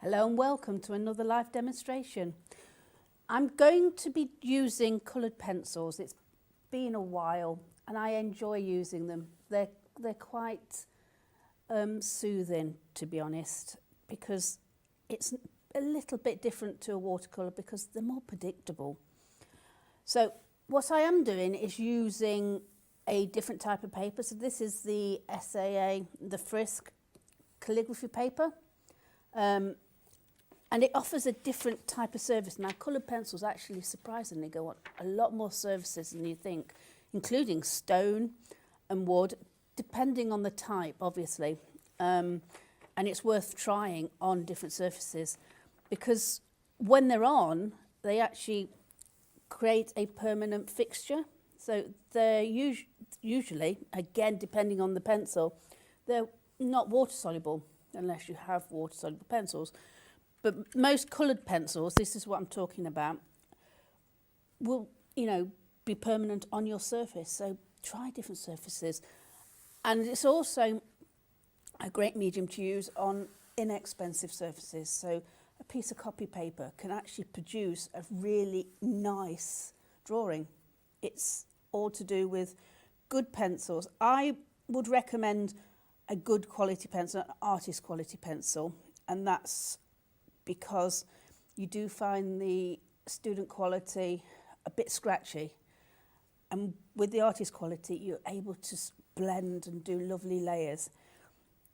Hello and welcome to another live demonstration. I'm going to be using coloured pencils. It's been a while and I enjoy using them. They're quite soothing, to be honest, because it's a little bit different to a watercolour because they're more predictable. So what I am doing is using a different type of paper. So this is the SAA, the Frisk Calligraphy Paper. And it offers a different type of surface. Now, coloured pencils actually surprisingly go on a lot more surfaces than you think, including stone and wood, depending on the type, obviously. And it's worth trying on different surfaces because when they're on, they actually create a permanent fixture. So they're usually, again, depending on the pencil, they're not water soluble unless you have water soluble pencils. But most coloured pencils, this is what I'm talking about, will, be permanent on your surface. So try different surfaces. And it's also a great medium to use on inexpensive surfaces. So a piece of copy paper can actually produce a really nice drawing. It's all to do with good pencils. I would recommend a good quality pencil, an artist quality pencil, and that's because you do find the student quality a bit scratchy. And with the artist quality, you're able to blend and do lovely layers.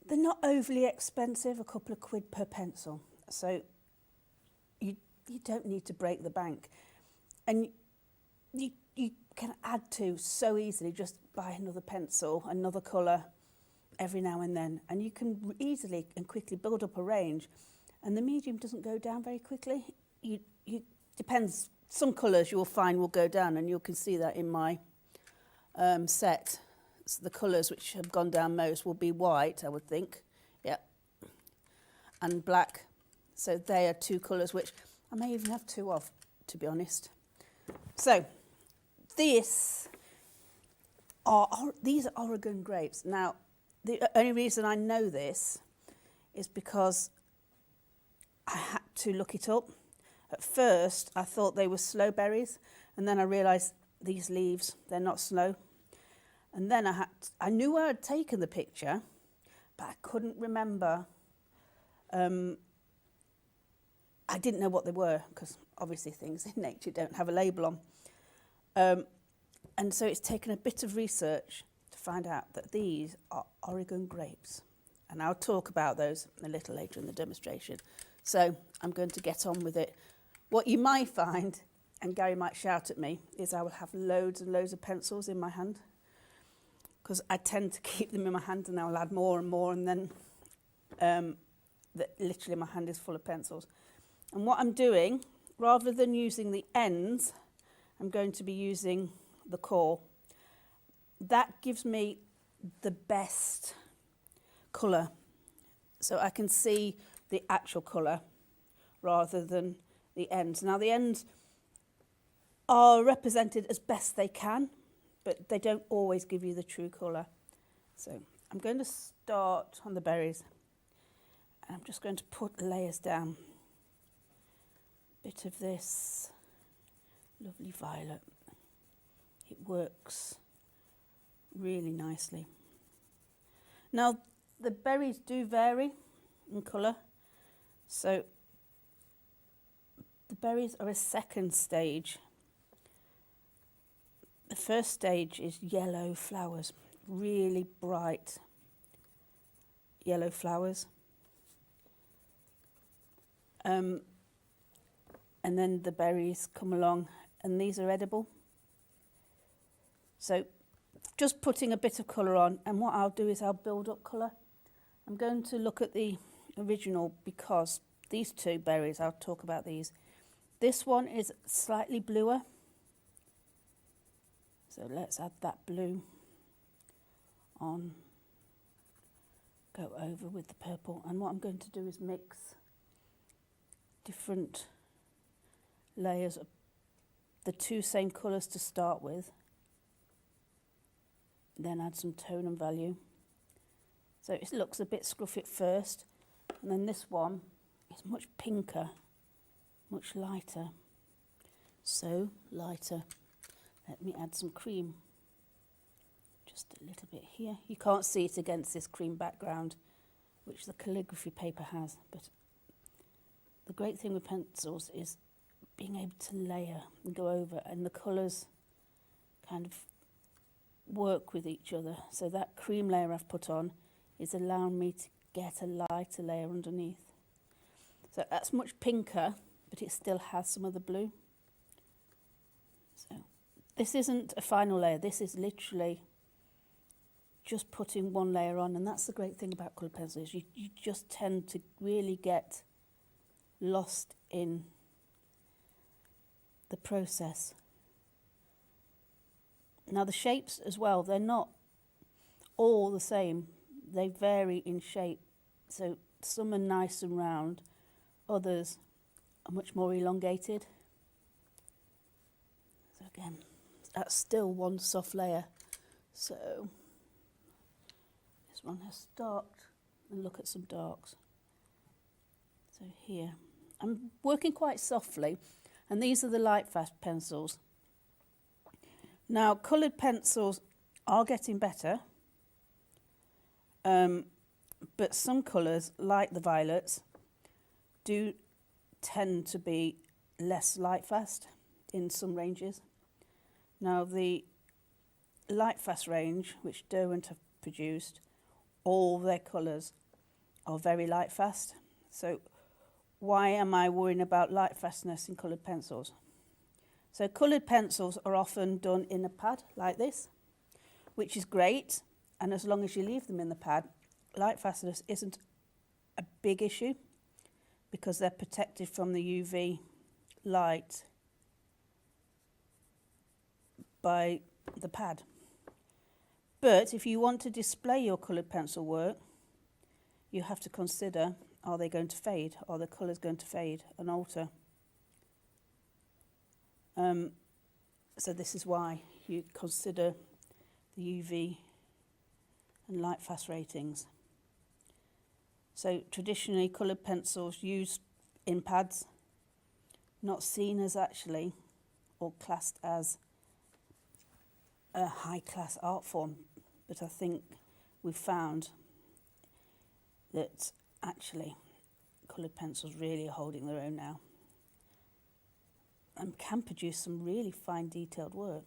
They're not overly expensive, a couple of quid per pencil. So you don't need to break the bank. And you can add to so easily, just buy another pencil, another colour every now and then. And you can easily and quickly build up a range. And the medium doesn't go down very quickly. Depends. Some colours you will find will go down, and you can see that in my set. So the colours which have gone down most will be white, I would think, yeah, and black. So they are two colours which I may even have two of, to be honest. So these are Oregon grapes. Now, the only reason I know this is because I had to look it up. At first, I thought they were sloe berries, and then I realised these leaves, they're not slow. And then I knew where I'd taken the picture, but I couldn't remember. I didn't know what they were, because obviously things in nature don't have a label on. And so it's taken a bit of research to find out that these are Oregon grapes. And I'll talk about those a little later in the demonstration. So I'm going to get on with it. What you might find, and Gary might shout at me, is I will have loads and loads of pencils in my hand, because I tend to keep them in my hand and I'll add more and more, and then literally my hand is full of pencils. And what I'm doing, rather than using the ends, I'm going to be using the core. That gives me the best colour, so I can see the actual colour rather than the ends. Now the ends are represented as best they can, but they don't always give you the true colour. So I'm going to start on the berries, and I'm just going to put layers down. Bit of this lovely violet. It works really nicely. Now the berries do vary in colour. So the berries are a second stage. The first stage is yellow flowers, really bright yellow flowers. And then the berries come along, and these are edible. So just putting a bit of colour on, and what I'll do is I'll build up colour. I'm going to look at the original because these two berries, I'll talk about these. This one is slightly bluer. So let's add that blue on, go over with the purple. And what I'm going to do is mix different layers of the two same colours to start with. Then add some tone and value. So it looks a bit scruffy at first, and then this one is much pinker, much lighter. So lighter. Let me add some cream. Just a little bit here. You can't see it against this cream background, which the calligraphy paper has, but the great thing with pencils is being able to layer and go over, and the colours kind of work with each other. So that cream layer I've put on is allowing me to get a lighter layer underneath. So that's much pinker, but it still has some of the blue. So this isn't a final layer, this is literally just putting one layer on, and that's the great thing about coloured pencils. You just tend to really get lost in the process. Now the shapes as well, they're not all the same. They vary in shape. So some are nice and round, others are much more elongated. So again, that's still one soft layer. So this one has stopped, and look at some darks. So here, I'm working quite softly, and these are the light fast pencils. Now coloured pencils are getting better, but some colours, like the violets, do tend to be less light fast in some ranges. Now the light fast range, which Derwent have produced, all their colours are very light fast. So why am I worrying about light fastness in coloured pencils? So coloured pencils are often done in a pad like this, which is great, and as long as you leave them in the pad, light fastness isn't a big issue because they're protected from the UV light by the pad. But if you want to display your coloured pencil work, you have to consider, are they going to fade? Are the colours going to fade and alter? So this is why you consider the UV and light fast ratings. So traditionally coloured pencils used in pads, not seen as actually or classed as a high class art form, but I think we've found that actually coloured pencils really are holding their own now and can produce some really fine detailed work.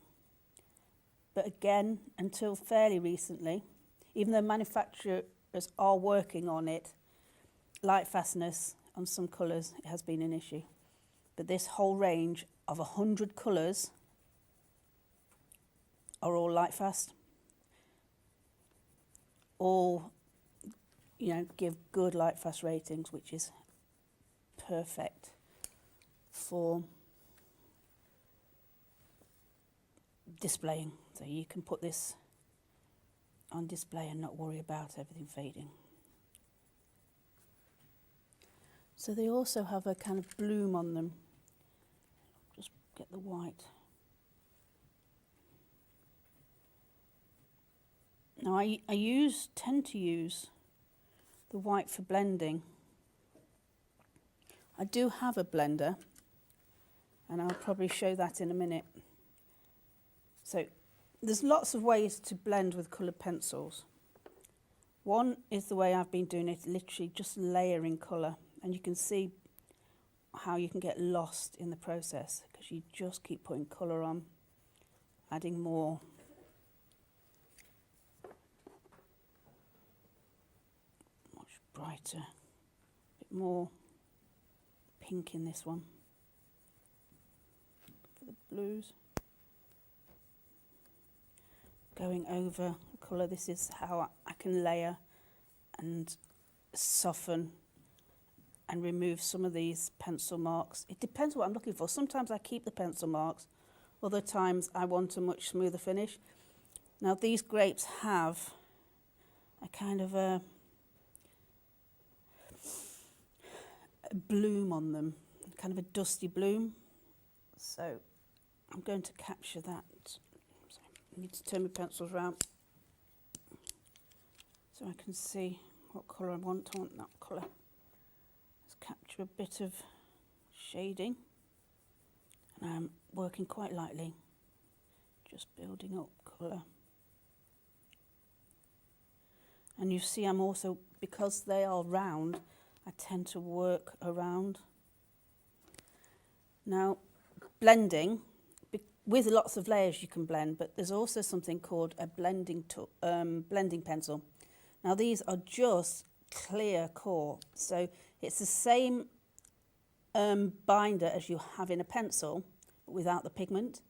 But again, until fairly recently, even though manufacturers are working on it, light fastness on some colours it has been an issue. But this whole range of 100 colours are all light fast. All, you know, give good light fast ratings, which is perfect for displaying. So you can put this on display and not worry about everything fading. So they also have a kind of bloom on them. Just get the white. Now I tend to use the white for blending. I do have a blender, and I'll probably show that in a minute. So there's lots of ways to blend with coloured pencils. One is the way I've been doing it, literally just layering colour, and you can see how you can get lost in the process because you just keep putting colour on, adding more. Much brighter, a bit more pink in this one for the blues. Going over the colour, this is how I can layer and soften and remove some of these pencil marks. It depends what I'm looking for. Sometimes I keep the pencil marks, other times I want a much smoother finish. Now these grapes have a kind of a bloom on them, kind of a dusty bloom. So I'm going to capture that. I need to turn my pencils round so I can see what colour I want. I want that colour. Let's Just capture a bit of shading, and I'm working quite lightly, just building up colour. And you see I'm also, because they are round, I tend to work around. Now, blending, with lots of layers you can blend, but there's also something called a blending pencil. Now these are just clear core, so it's the same binder as you have in a pencil without the pigment.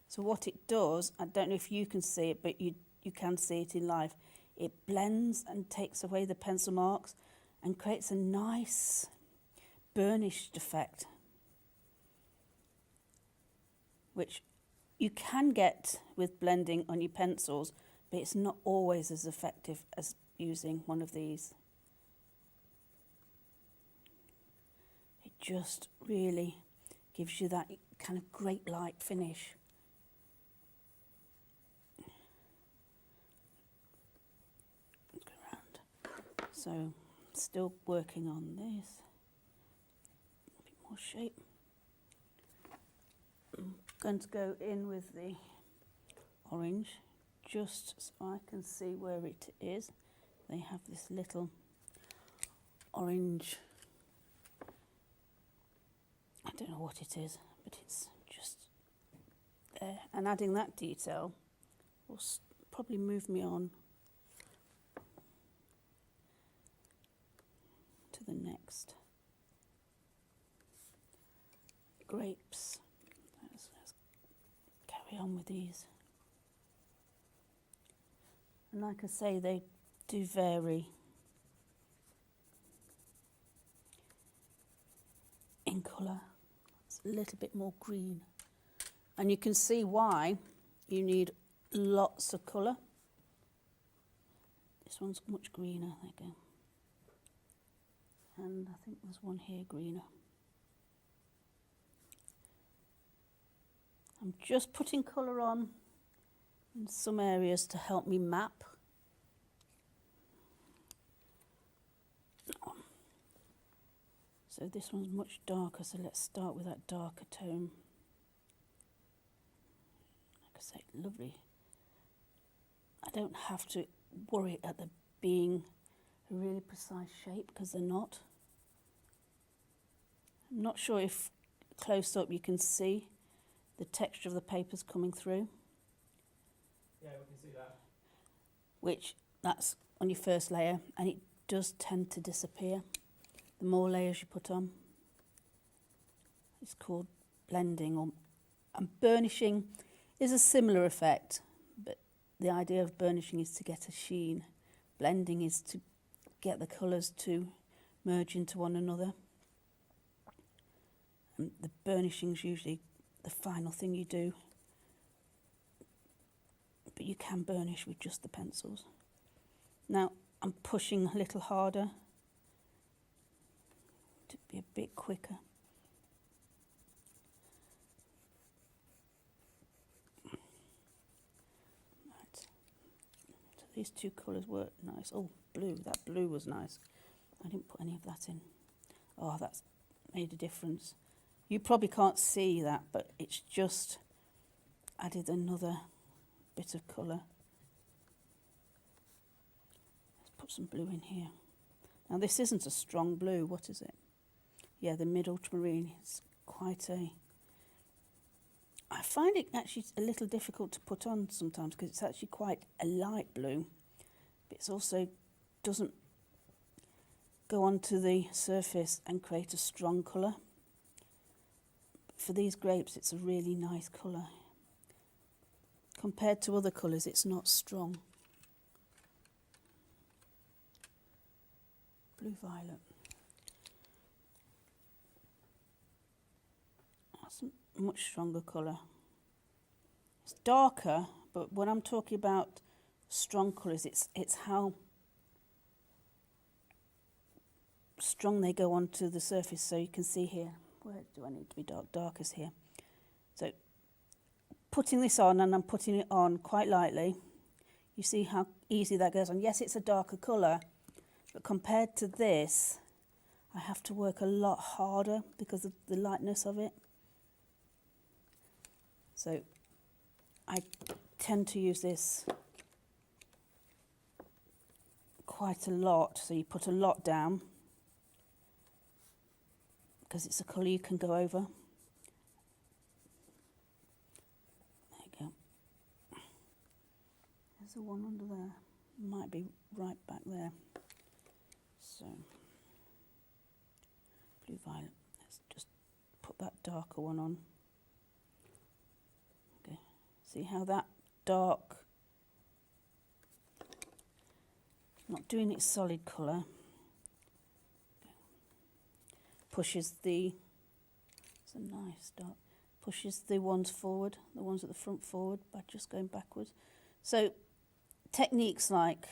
So what it does, I don't know if you can see it, but you can see it in life. It blends and takes away the pencil marks and creates a nice burnished effect, which you can get with blending on your pencils, but it's not always as effective as using one of these. It just really gives you that kind of great light finish. Go around. So, still working on this. A bit more shape. I'm going to go in with the orange, just so I can see where it is. They have this little orange, I don't know what it is, but it's just there. And adding that detail will probably move me on to the next. Grapes. Let's carry on with these. And like I say, they do vary in colour. It's a little bit more green. And you can see why you need lots of colour. This one's much greener, there you go. And I think there's one here greener. I'm just putting colour on in some areas to help me map. So this one's much darker, so let's start with that darker tone. Like I say, lovely. I don't have to worry at them being a really precise shape, because they're not. I'm not sure if close up you can see the texture of the papers coming through. Yeah, we can see that. Which, that's on your first layer, and it does tend to disappear the more layers you put on. It's called blending, and burnishing is a similar effect, but the idea of burnishing is to get a sheen. Blending is to get the colours to merge into one another. And the burnishing is usually the final thing you do, but you can burnish with just the pencils. Now I'm pushing a little harder to be a bit quicker. Right. So these two colours were nice. Oh, blue, that blue was nice. I didn't put any of that in. Oh, that's made a difference. You probably can't see that, but it's just added another bit of colour. Let's put some blue in here. Now this isn't a strong blue, what is it? Yeah, the mid-ultramarine. It's quite a... I find it actually a little difficult to put on sometimes because it's actually quite a light blue, but it also doesn't go onto the surface and create a strong colour. For these grapes, it's a really nice colour. Compared to other colours, it's not strong. Blue violet. That's a much stronger colour. It's darker, but when I'm talking about strong colours, it's how strong they go onto the surface. So you can see here. Where do I need to be dark? Darkest here. So putting this on, and I'm putting it on quite lightly. You see how easy that goes on. Yes, it's a darker colour, but compared to this, I have to work a lot harder because of the lightness of it. So I tend to use this quite a lot. So you put a lot down because it's a colour you can go over. There you go. There's the one under there. Might be right back there. So blue violet. Let's just put that darker one on. Okay. See how that dark, not doing its solid colour, pushes the, it's a nice dark, pushes the ones forward, the ones at the front forward by just going backwards. So techniques like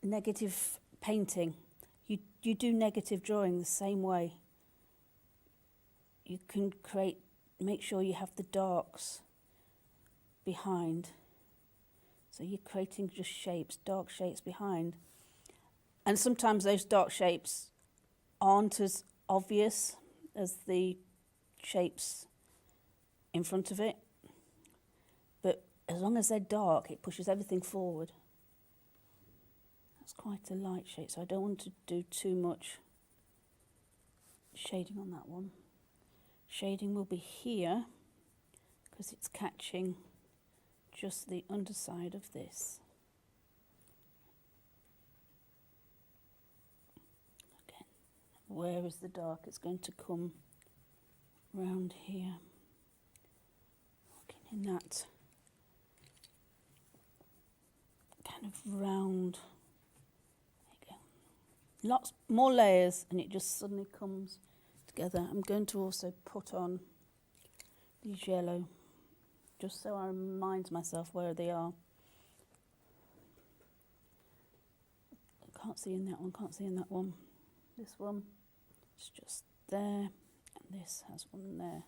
negative painting, you do negative drawing the same way. You can make sure you have the darks behind. So you're creating just shapes, dark shapes behind. And sometimes those dark shapes aren't as obvious as the shapes in front of it. But as long as they're dark, it pushes everything forward. That's quite a light shade, so I don't want to do too much shading on that one. Shading will be here because it's catching just the underside of this. Okay, where is the dark? It's going to come round here. Working in that kind of round. There you go. Lots more layers, and it just suddenly comes together. I'm going to also put on these yellow, just so I remind myself where they are. I can't see in that one, can't see in that one. This one is just there, and this has one there.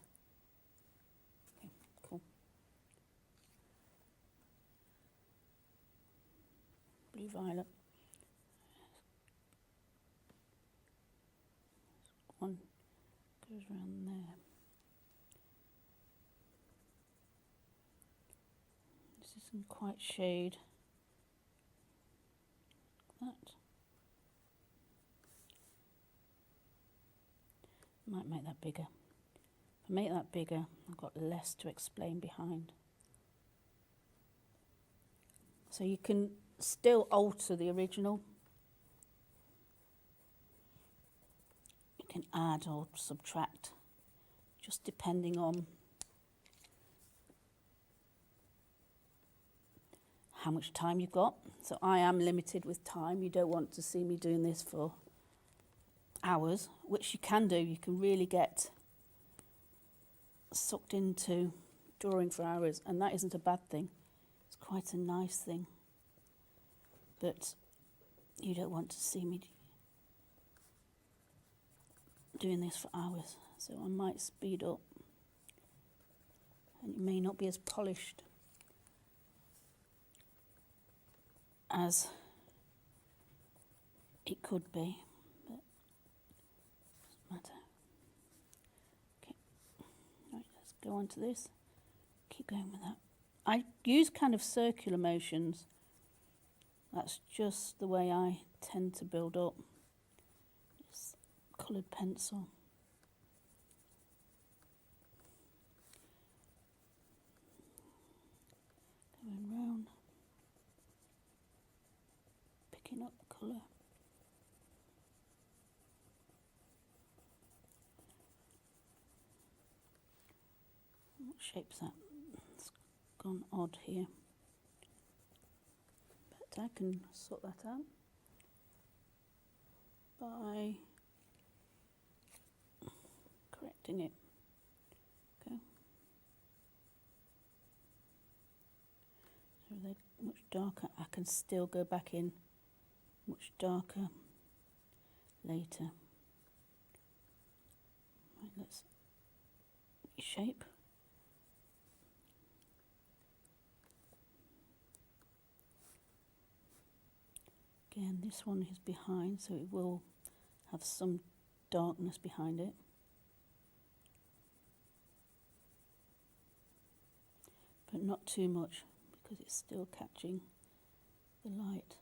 Okay, cool. Blue violet. One goes around there. This isn't quite shade. Like that. Might make that bigger. If I make that bigger, I've got less to explain behind. So you can still alter the original. You can add or subtract, just depending on how much time you've got. So I am limited with time. You don't want to see me doing this for hours, which you can do. You can really get sucked into drawing for hours, and that isn't a bad thing. It's quite a nice thing. But you don't want to see me doing this for hours. So I might speed up, and it may not be as polished as it could be, but doesn't matter. Okay, right, let's go on to this. Keep going with that. I use kind of circular motions. That's just the way I tend to build up. This coloured pencil. Going round. Picking up colour. What shape's that? It's gone odd here. But I can sort that out by correcting it. Okay. So they're much darker. I can still go back in much darker later. Right, let's shape. Again, this one is behind, so it will have some darkness behind it. But not too much, because it's still catching the light.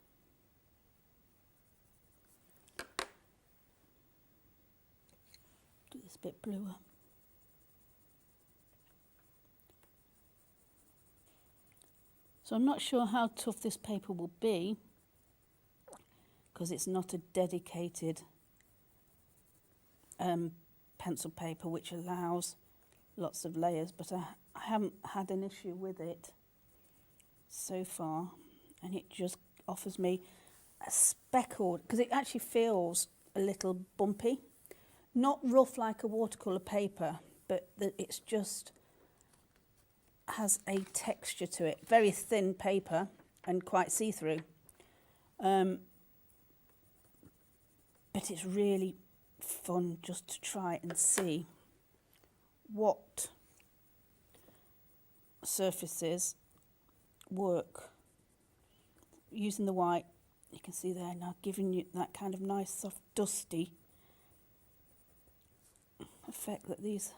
Do this a bit bluer. So I'm not sure how tough this paper will be, because it's not a dedicated pencil paper which allows lots of layers, but I haven't had an issue with it so far, and it just offers me a speckled, because it actually feels a little bumpy, not rough like a watercolour paper, but that it's just has a texture to it. Very thin paper and quite see-through, but it's really fun just to try and see what surfaces work. Using the white, you can see there now, giving you that kind of nice soft dusty effect that these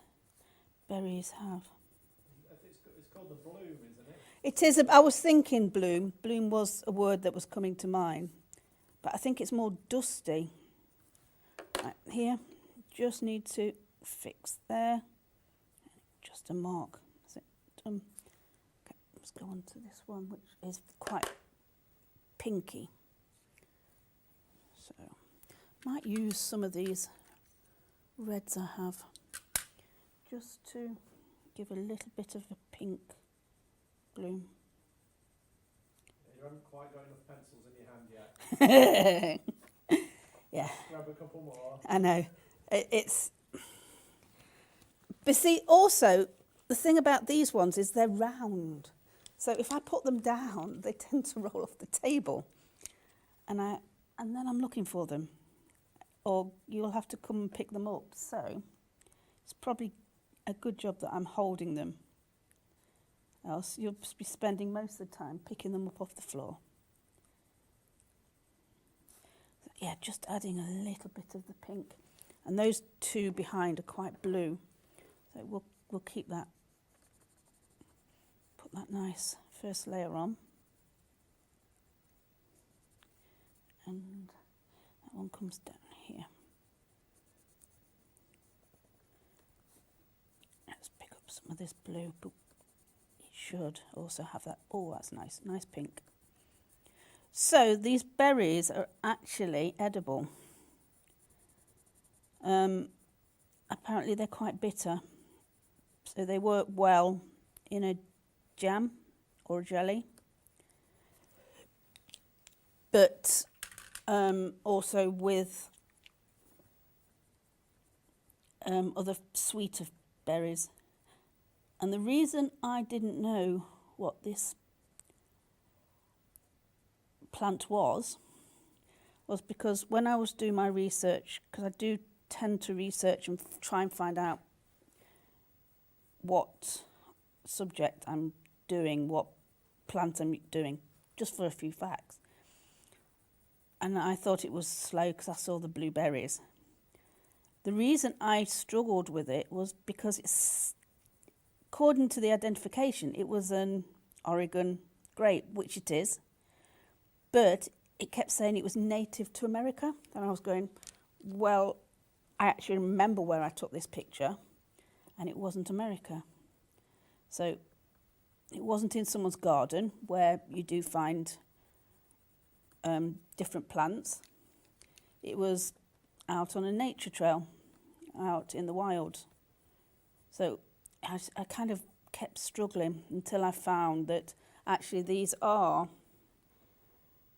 berries have. It's called the bloom, isn't it? It is. I was thinking bloom. Bloom was a word that was coming to mind, but I think it's more dusty. Right, here, just need to fix there. Just a mark. Is it done? Okay, let's go on to this one, which is quite pinky. So, might use some of these reds I have just to give a little bit of a pink bloom. Yeah, you haven't quite got enough pencils in your hand yet. Yeah. Grab a couple more. I know. It's... But see, also, the thing about these ones is they're round. So if I put them down, they tend to roll off the table. And then I'm looking for them. Or you'll have to come and pick them up. So it's probably a good job that I'm holding them. Else you'll be spending most of the time picking them up off the floor. Yeah, just adding a little bit of the pink. And those two behind are quite blue. So we'll keep that. Put that nice first layer on. And that one comes down here. Let's pick up some of this blue, but it should also have that. Oh, that's nice. Nice pink. So these berries are actually edible. Apparently they're quite bitter. So they work well in a jam or a jelly. But also with other sweeter berries. And the reason I didn't know what this plant was because when I was doing my research, because I do tend to research and try and find out what subject I'm doing, what plant I'm doing, just for a few facts. And I thought it was slow because I saw the blueberries. The reason I struggled with it was because it's, according to the identification, it was an Oregon grape, which it is, but it kept saying it was native to America. And I was going, well, I actually remember where I took this picture, and it wasn't America. So it wasn't in someone's garden where you do find different plants. It was out on a nature trail, out in the wild. So I kind of kept struggling until I found that actually these are,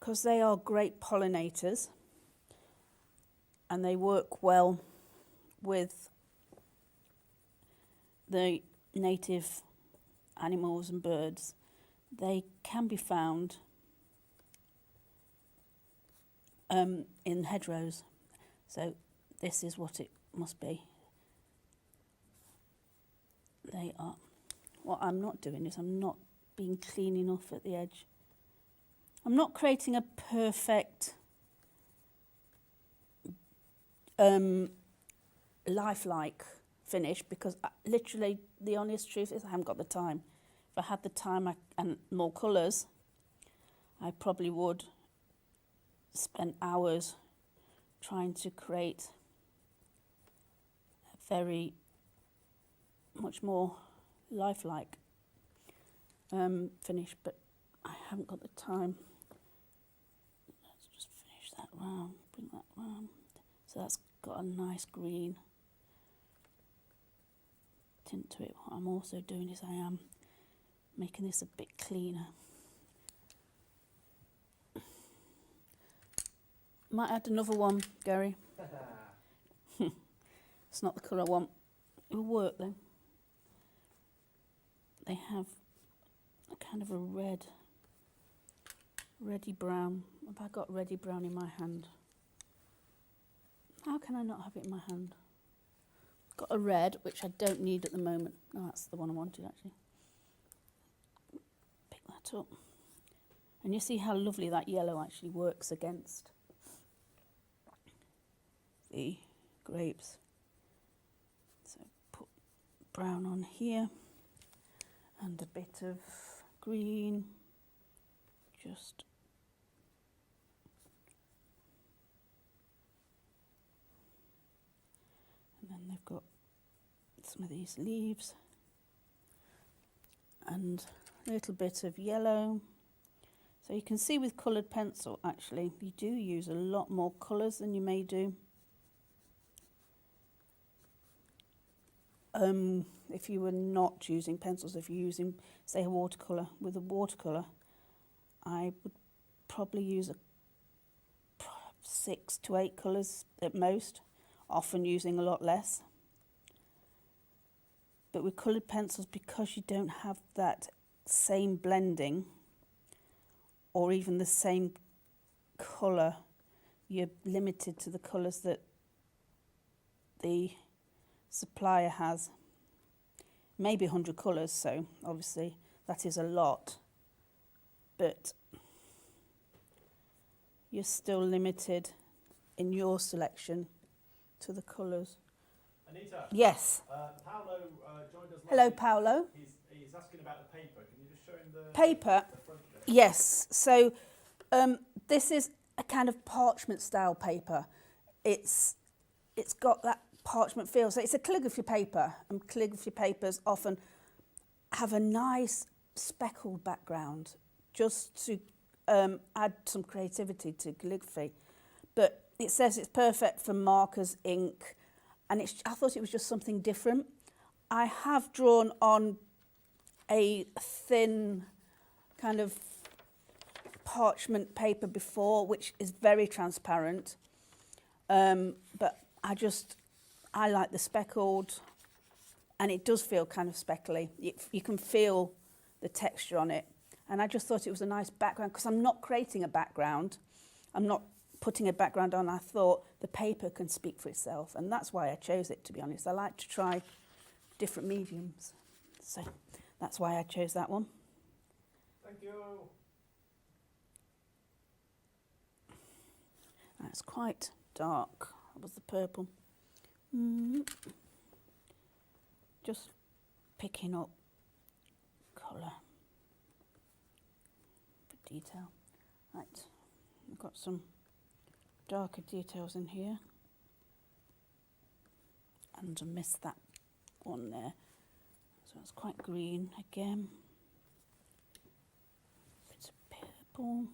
because they are great pollinators and they work well with the native animals and birds, they can be found in hedgerows. So this is what it must be. They are. What I'm not doing is I'm not being clean enough at the edge. I'm not creating a perfect lifelike finish, because literally the honest truth is I haven't got the time. If I had the time and more colours, I probably would spend hours trying to create a very much more lifelike finish, but I haven't got the time. Let's just finish that round, bring that round. So that's got a nice green tint to it. What I'm also doing is I am making this a bit cleaner. Might add another one, Gary. It's not the colour I want. It'll work though. They have a kind of a reddy brown. Have I got reddy brown in my hand? How can I not have it in my hand? Got a red, which I don't need at the moment. No, that's the one I wanted actually. Pick that up. And you see how lovely that yellow actually works against the grapes. So put brown on here and a bit of green, just and then they've got some of these leaves and a little bit of yellow. So you can see with coloured pencil actually you do use a lot more colours than you may do if you were not using pencils. If you're using, say, a watercolour, with a watercolour, I would probably use 6 to 8 colours at most, often using a lot less. But with coloured pencils, because you don't have that same blending or even the same colour, you're limited to the colours that the supplier has. Maybe 100 colours, so obviously that is a lot, but you're still limited in your selection to the colours. Anita? Yes. Paolo joined us. Hello, Paolo. He's asking about the paper. Can you just show him the Paper? The front bit? Yes. So this is a kind of parchment style paper. It's got that parchment feel. So it's a calligraphy paper, and calligraphy papers often have a nice speckled background just to add some creativity to calligraphy. But it says it's perfect for markers, ink, and I thought it was just something different. I have drawn on a thin kind of parchment paper before, which is very transparent, but I like the speckled, and it does feel kind of speckly. You can feel the texture on it, and I just thought it was a nice background because I'm not creating a background. I'm not putting a background on. I thought the paper can speak for itself, and that's why I chose it, to be honest. I like to try different mediums, so that's why I chose that one. Thank you. It's quite dark. That was the purple. Just picking up colour for detail. Right, I've got some darker details in here, and I missed that one there. So it's quite green again. Bit of purple.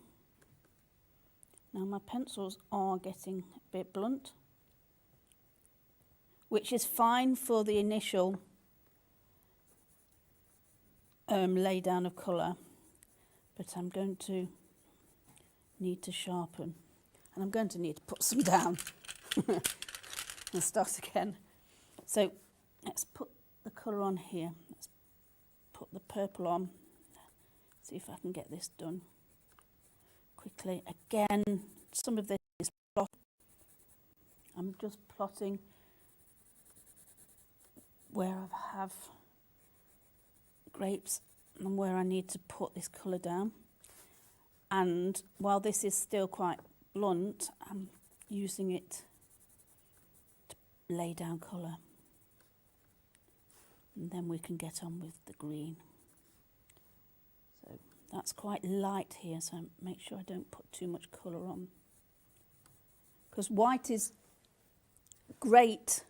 Now my pencils are getting a bit blunt, which is fine for the initial lay down of colour, but I'm going to need to sharpen, and I'm going to need to put some down and start again. So let's put the colour on here. Let's put the purple on, see if I can get this done quickly. Again, some of this is plot. I'm just plotting where I have grapes and where I need to put this colour down. And while this is still quite blunt, I'm using it lay down colour. And then we can get on with the green. So that's quite light here, so make sure I don't put too much colour on. Because white is great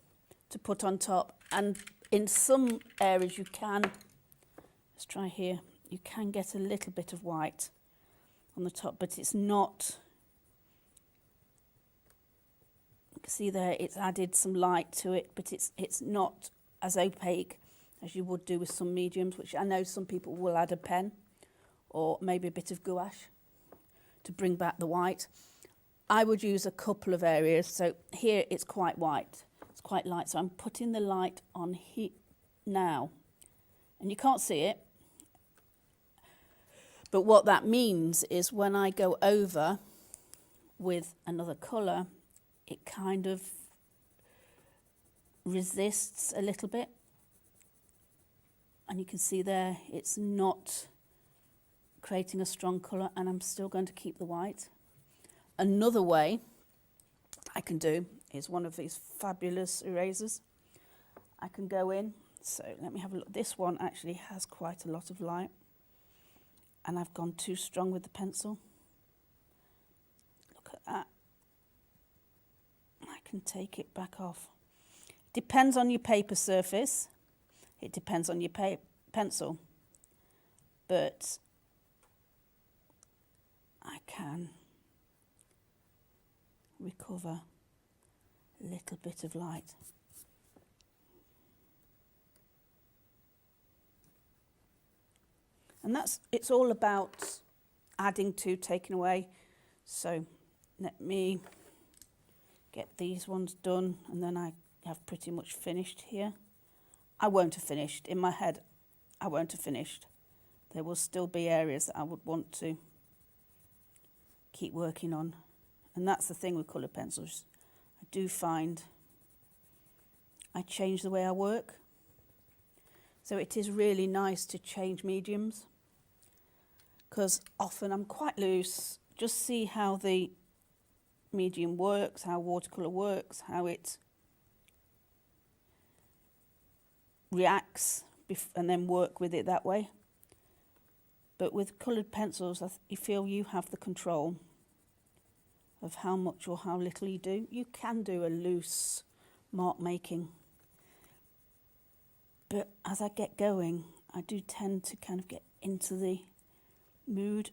to put on top, and in some areas you can, let's try here, you can get a little bit of white on the top, but it's not, you can see there it's added some light to it, but it's not as opaque as you would do with some mediums, which I know some people will add a pen or maybe a bit of gouache to bring back the white. I would use a couple of areas. So here it's quite white, it's quite light, so I'm putting the light on here now, and you can't see it, but what that means is when I go over with another colour, it kind of resists a little bit. And you can see there, it's not creating a strong colour, and I'm still going to keep the white. Another way I can do is one of these fabulous erasers. I can go in, so let me have a look. This one actually has quite a lot of light, and I've gone too strong with the pencil. Look at that. I can take it back off. Depends on your paper surface. It depends on your pencil, but I can recover a little bit of light. And it's all about adding to, taking away. So let me get these ones done, and then I have pretty much finished here. I won't have finished. In my head, I won't have finished. There will still be areas that I would want to keep working on. And that's the thing with coloured pencils. I do find I change the way I work. So it is really nice to change mediums, because often I'm quite loose. Just see how the medium works, how watercolour works, how it reacts, and then work with it that way. But with coloured pencils, you feel you have the control of how much or how little you do. You can do a loose mark making, but as I get going, I do tend to kind of get into the mood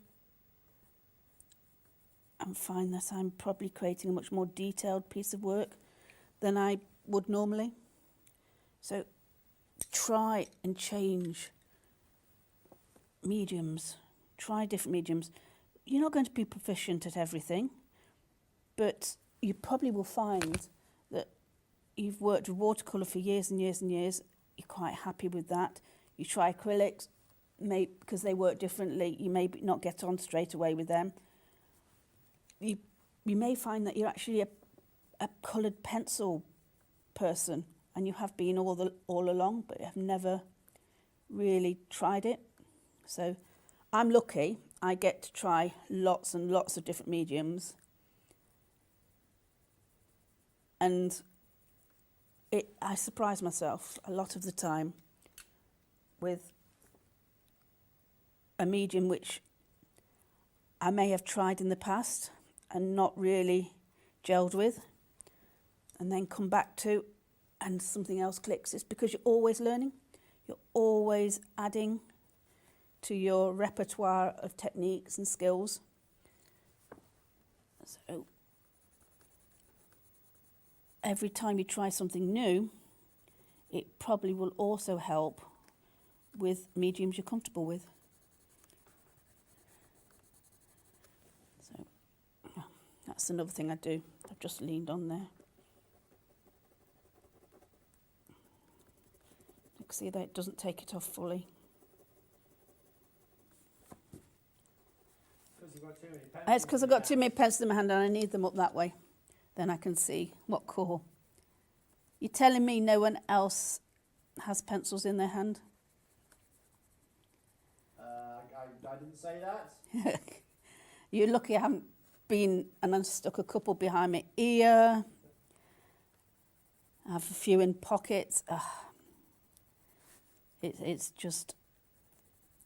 and find that I'm probably creating a much more detailed piece of work than I would normally. So try and change mediums. Try different mediums. You're not going to be proficient at everything, but you probably will find that you've worked with watercolour for years and years and years. You're quite happy with that. You try acrylics, because they work differently. You may not get on straight away with them. You may find that you're actually a coloured pencil person, and you have been all along, but have never really tried it. So I'm lucky. I get to try lots and lots of different mediums, and I surprise myself a lot of the time with a medium which I may have tried in the past and not really gelled with, and then come back to, and something else clicks. It's because you're always learning. You're always adding to your repertoire of techniques and skills. So every time you try something new, it probably will also help with mediums you're comfortable with. So that's another thing I do. I've just leaned on there. You can see that it doesn't take it off fully. It's because I've got too many pencils in my hand and I need them up that way. Then I can see what core. You're telling me no one else has pencils in their hand? I didn't say that. You're lucky I haven't been and unstuck a couple behind my ear. I have a few in pockets. It's just,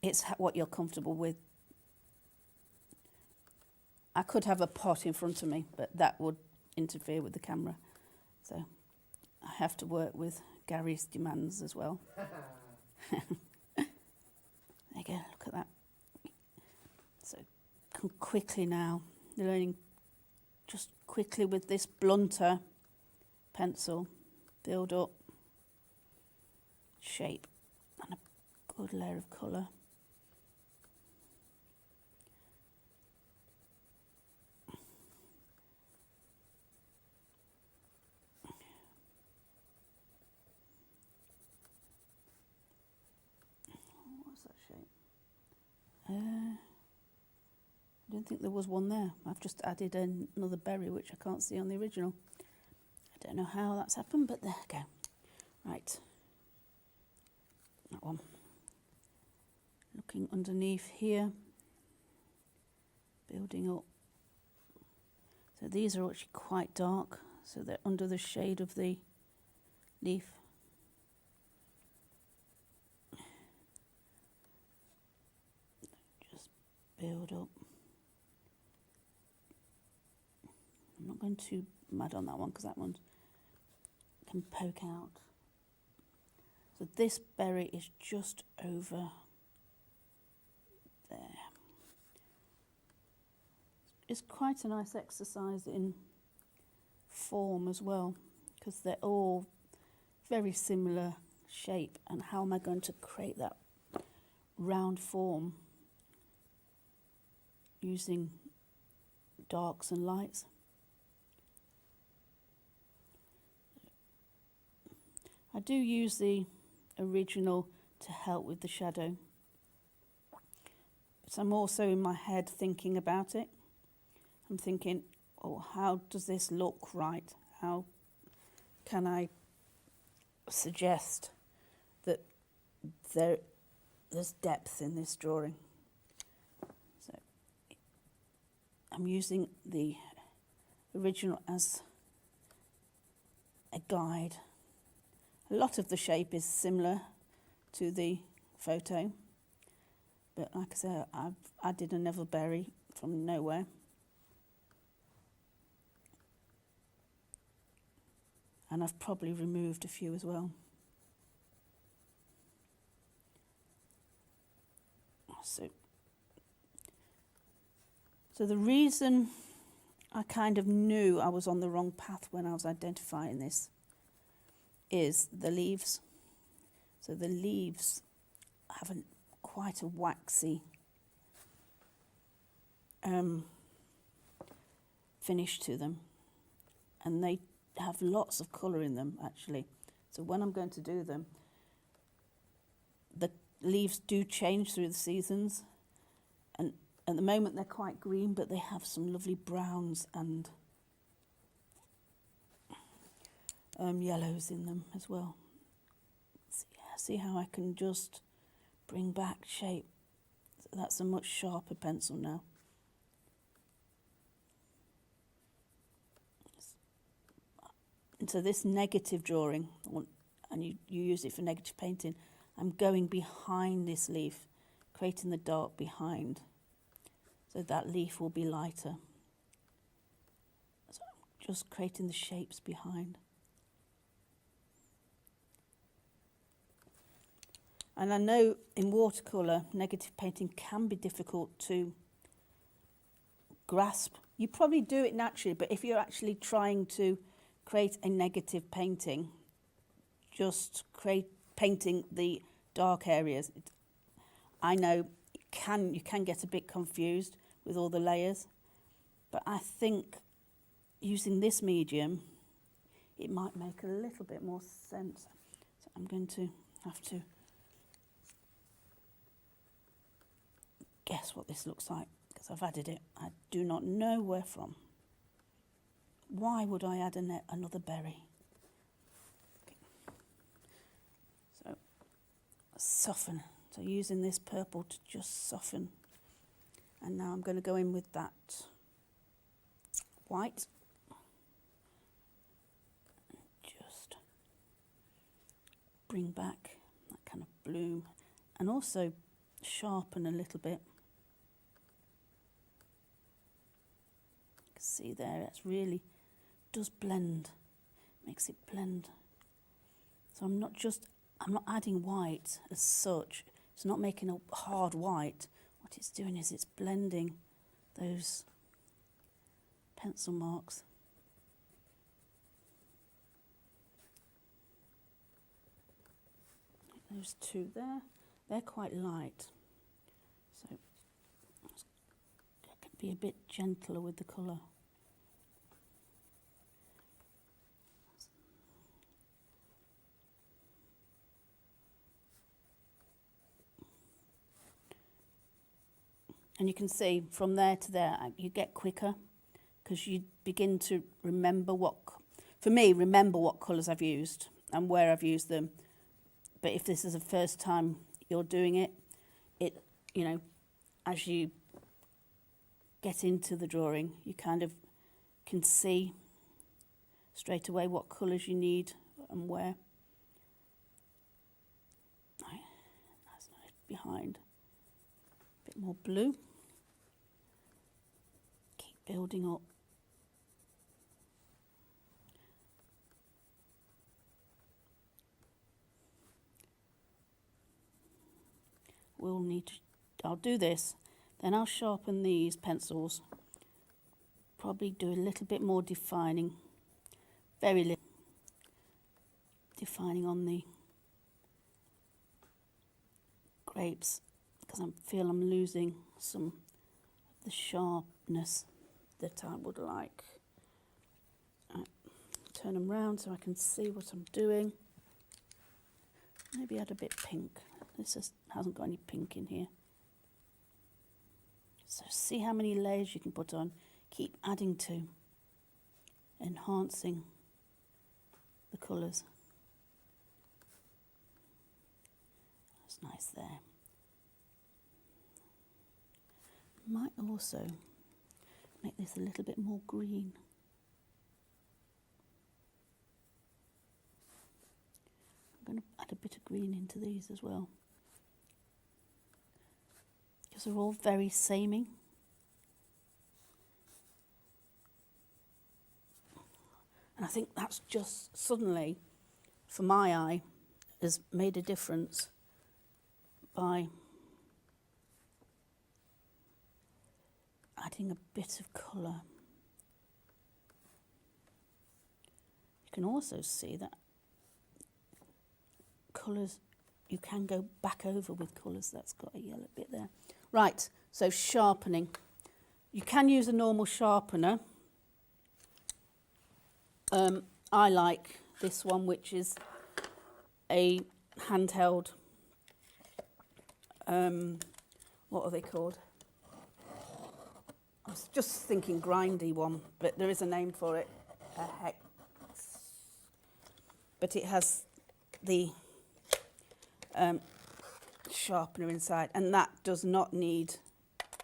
it's what you're comfortable with. I could have a pot in front of me, but that would interfere with the camera. So I have to work with Gary's demands as well. There you go, look at that. So can quickly now, learning just quickly with this blunter pencil, build up shape and a good layer of colour. What's that shape? I don't think there was one there. I've just added another berry which I can't see on the original. I don't know how that's happened, but there we go. Right, that one. Looking underneath here, building up. So these are actually quite dark, so they're under the shade of the leaf. Just build up. I'm not going too mad on that one because that one can poke out. So this berry is just over there. It's quite a nice exercise in form as well, because they're all very similar shape, and how am I going to create that round form using darks and lights? I do use the original to help with the shadow, but I'm also in my head thinking about it. I'm thinking, oh, how does this look right? How can I suggest that there's depth in this drawing? So I'm using the original as a guide. A lot of the shape is similar to the photo, but like I said, I've added another berry from nowhere. And I've probably removed a few as well. So the reason I kind of knew I was on the wrong path when I was identifying this is the leaves. So the leaves have quite a waxy finish to them, and they have lots of colour in them actually. So when I'm going to do them, the leaves do change through the seasons, and at the moment they're quite green, but they have some lovely browns and yellows in them as well. See how I can just bring back shape. So that's a much sharper pencil now. And so this negative drawing, and you use it for negative painting, I'm going behind this leaf, creating the dark behind, so that leaf will be lighter. So I'm just creating the shapes behind. And I know in watercolour, negative painting can be difficult to grasp. You probably do it naturally, but if you're actually trying to create a negative painting, just painting the dark areas, I know you can get a bit confused with all the layers, but I think using this medium, it might make a little bit more sense. So I'm going to have to guess what this looks like, because I've added it. I do not know where from. Why would I add another berry? Okay. So soften. So using this purple to just soften. And now I'm going to go in with that white. Just bring back that kind of bloom and also sharpen a little bit. You can see there, it's really does blend, makes it blend. So I'm not adding white as such. It's not making a hard white. What it's doing is it's blending those pencil marks. Those two there, they're quite light. So I can be a bit gentler with the colour. And you can see from there to there, you get quicker because you begin to remember remember what colours I've used and where I've used them. But if this is the first time you're doing it, as you get into the drawing, you kind of can see straight away what colours you need and where. Right, that's nice behind. A bit more blue. Keep building up. I'll do this, then I'll sharpen these pencils, probably do a little bit more defining, very little defining on the grapes, because I feel I'm losing some of the sharpness that I would like. Right, turn them round so I can see what I'm doing. Maybe add a bit pink. This hasn't got any pink in here. So see how many layers you can put on. Keep adding to, enhancing the colours. That's nice there. Might also make this a little bit more green. I'm going to add a bit of green into these as well, because they're all very samey. And I think that's just suddenly, for my eye, has made a difference by adding a bit of colour. You can also see that colours, you can go back over with colours. That's got a yellow bit there. Right, so sharpening. You can use a normal sharpener. I like this one, which is a handheld, what are they called? I was just thinking grindy one, but there is a name for it, a hex. But it has the sharpener inside, and that does not need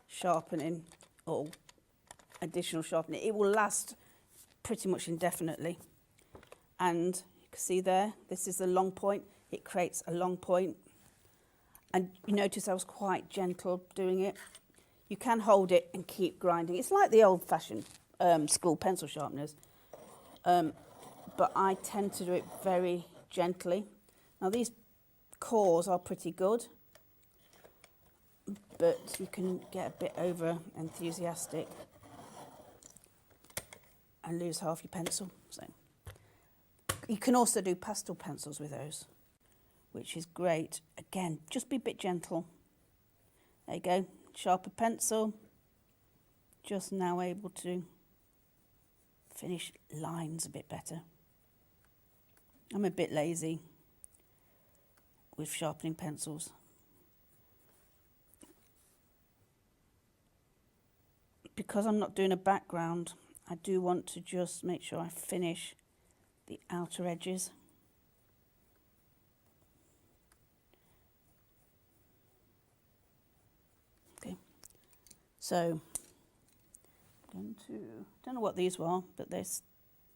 sharpening or additional sharpening. It will last pretty much indefinitely. And you can see there, this is a long point. It creates a long point. And you notice I was quite gentle doing it. You can hold it and keep grinding. It's like the old-fashioned school pencil sharpeners. But I tend to do it very gently. Now these cores are pretty good, but you can get a bit over enthusiastic and lose half your pencil. So you can also do pastel pencils with those, which is great. Again, just be a bit gentle. There you go, sharper pencil. Just now able to finish lines a bit better. I'm a bit lazy with sharpening pencils. Because I'm not doing a background, I do want to just make sure I finish the outer edges. Okay, so I'm going to, don't know what these were, but there's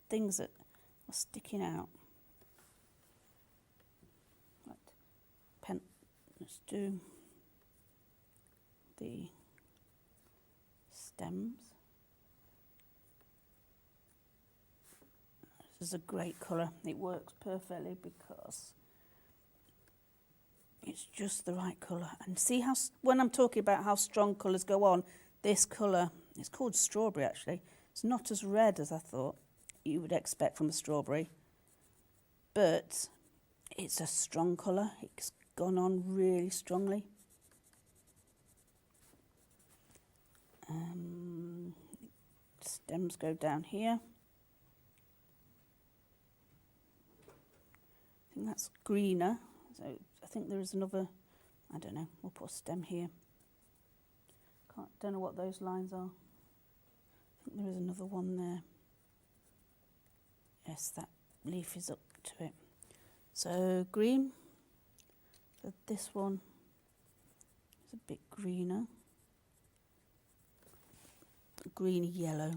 things that are sticking out. Let's do the stems. This is a great colour. It works perfectly because it's just the right colour. And see how, when I'm talking about how strong colours go on, this colour, it's called strawberry actually. It's not as red as I thought you would expect from a strawberry, but it's a strong colour. It's gone on really strongly. Stems go down here. I think that's greener, so I think there is another, I don't know, we'll put a stem here. Don't know what those lines are. I think there is another one there. Yes, that leaf is up to it. So green, so this one is a bit greener. Greeny yellow,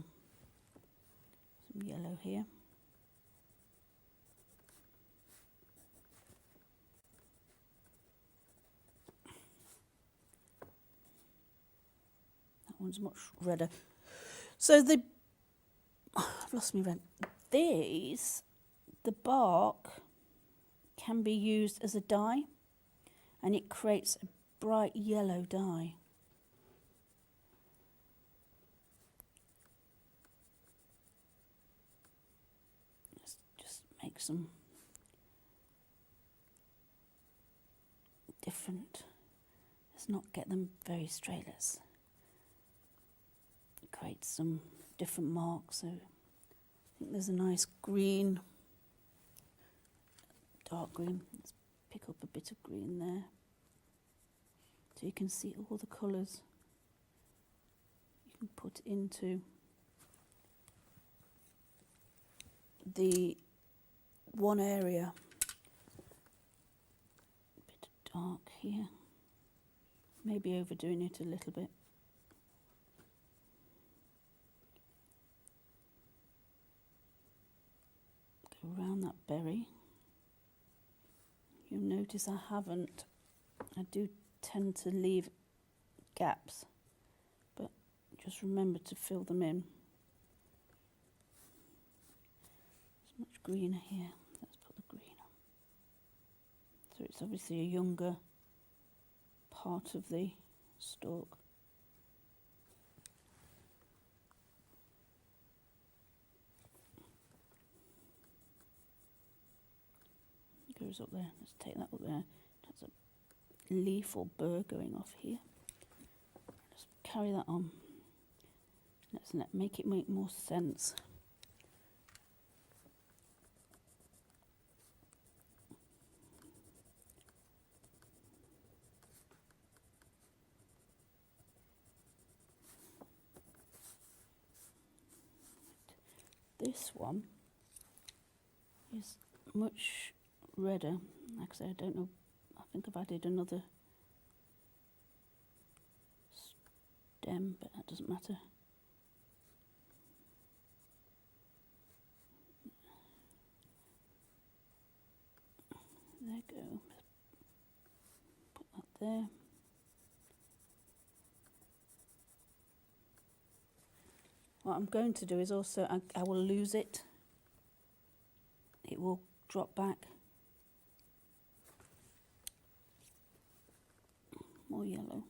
some yellow here. That one's much redder. So I've lost my red. These, the bark can be used as a dye, and it creates a bright yellow dye. Just make some different. Let's not get them very straight. Let's create some different marks. So I think there's a nice green, dark green. Let's pick up a bit of green there. So you can see all the colours you can put into the one area. A bit of dark here. Maybe overdoing it a little bit. Go around that berry. You'll notice I do tend to leave gaps, but just remember to fill them in. There's much greener here. Let's put the green on. So it's obviously a younger part of the stalk. It goes up there. Let's take that up there. That's a leaf or burr going off here. Just carry that on. Let's make it make more sense. This one is much redder. Like I say, I don't know. I think I've added another stem, but that doesn't matter. There you go. Put that there. What I'm going to do is also, I will lose it. It will drop back. More yellow.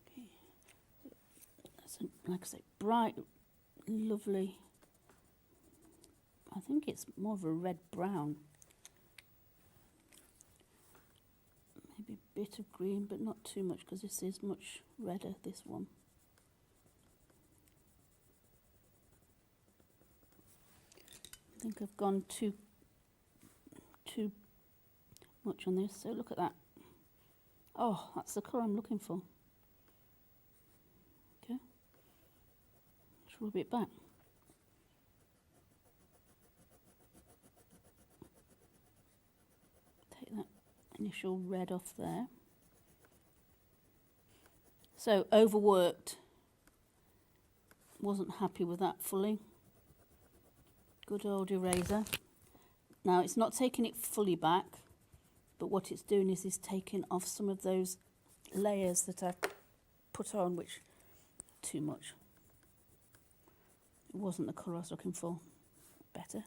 Okay. That's like I say, bright, lovely. I think it's more of a red brown. Maybe a bit of green, but not too much, because this is much redder, this one. I think I've gone too much on this, so look at that. Oh, that's the colour I'm looking for. Okay, let's rub it back. Take that initial red off there. So overworked. Wasn't happy with that fully. good old eraser. Now it's not taking it fully back, but what it's doing is taking off some of those layers that I've put on, which too much. It wasn't the colour I was looking for. Better.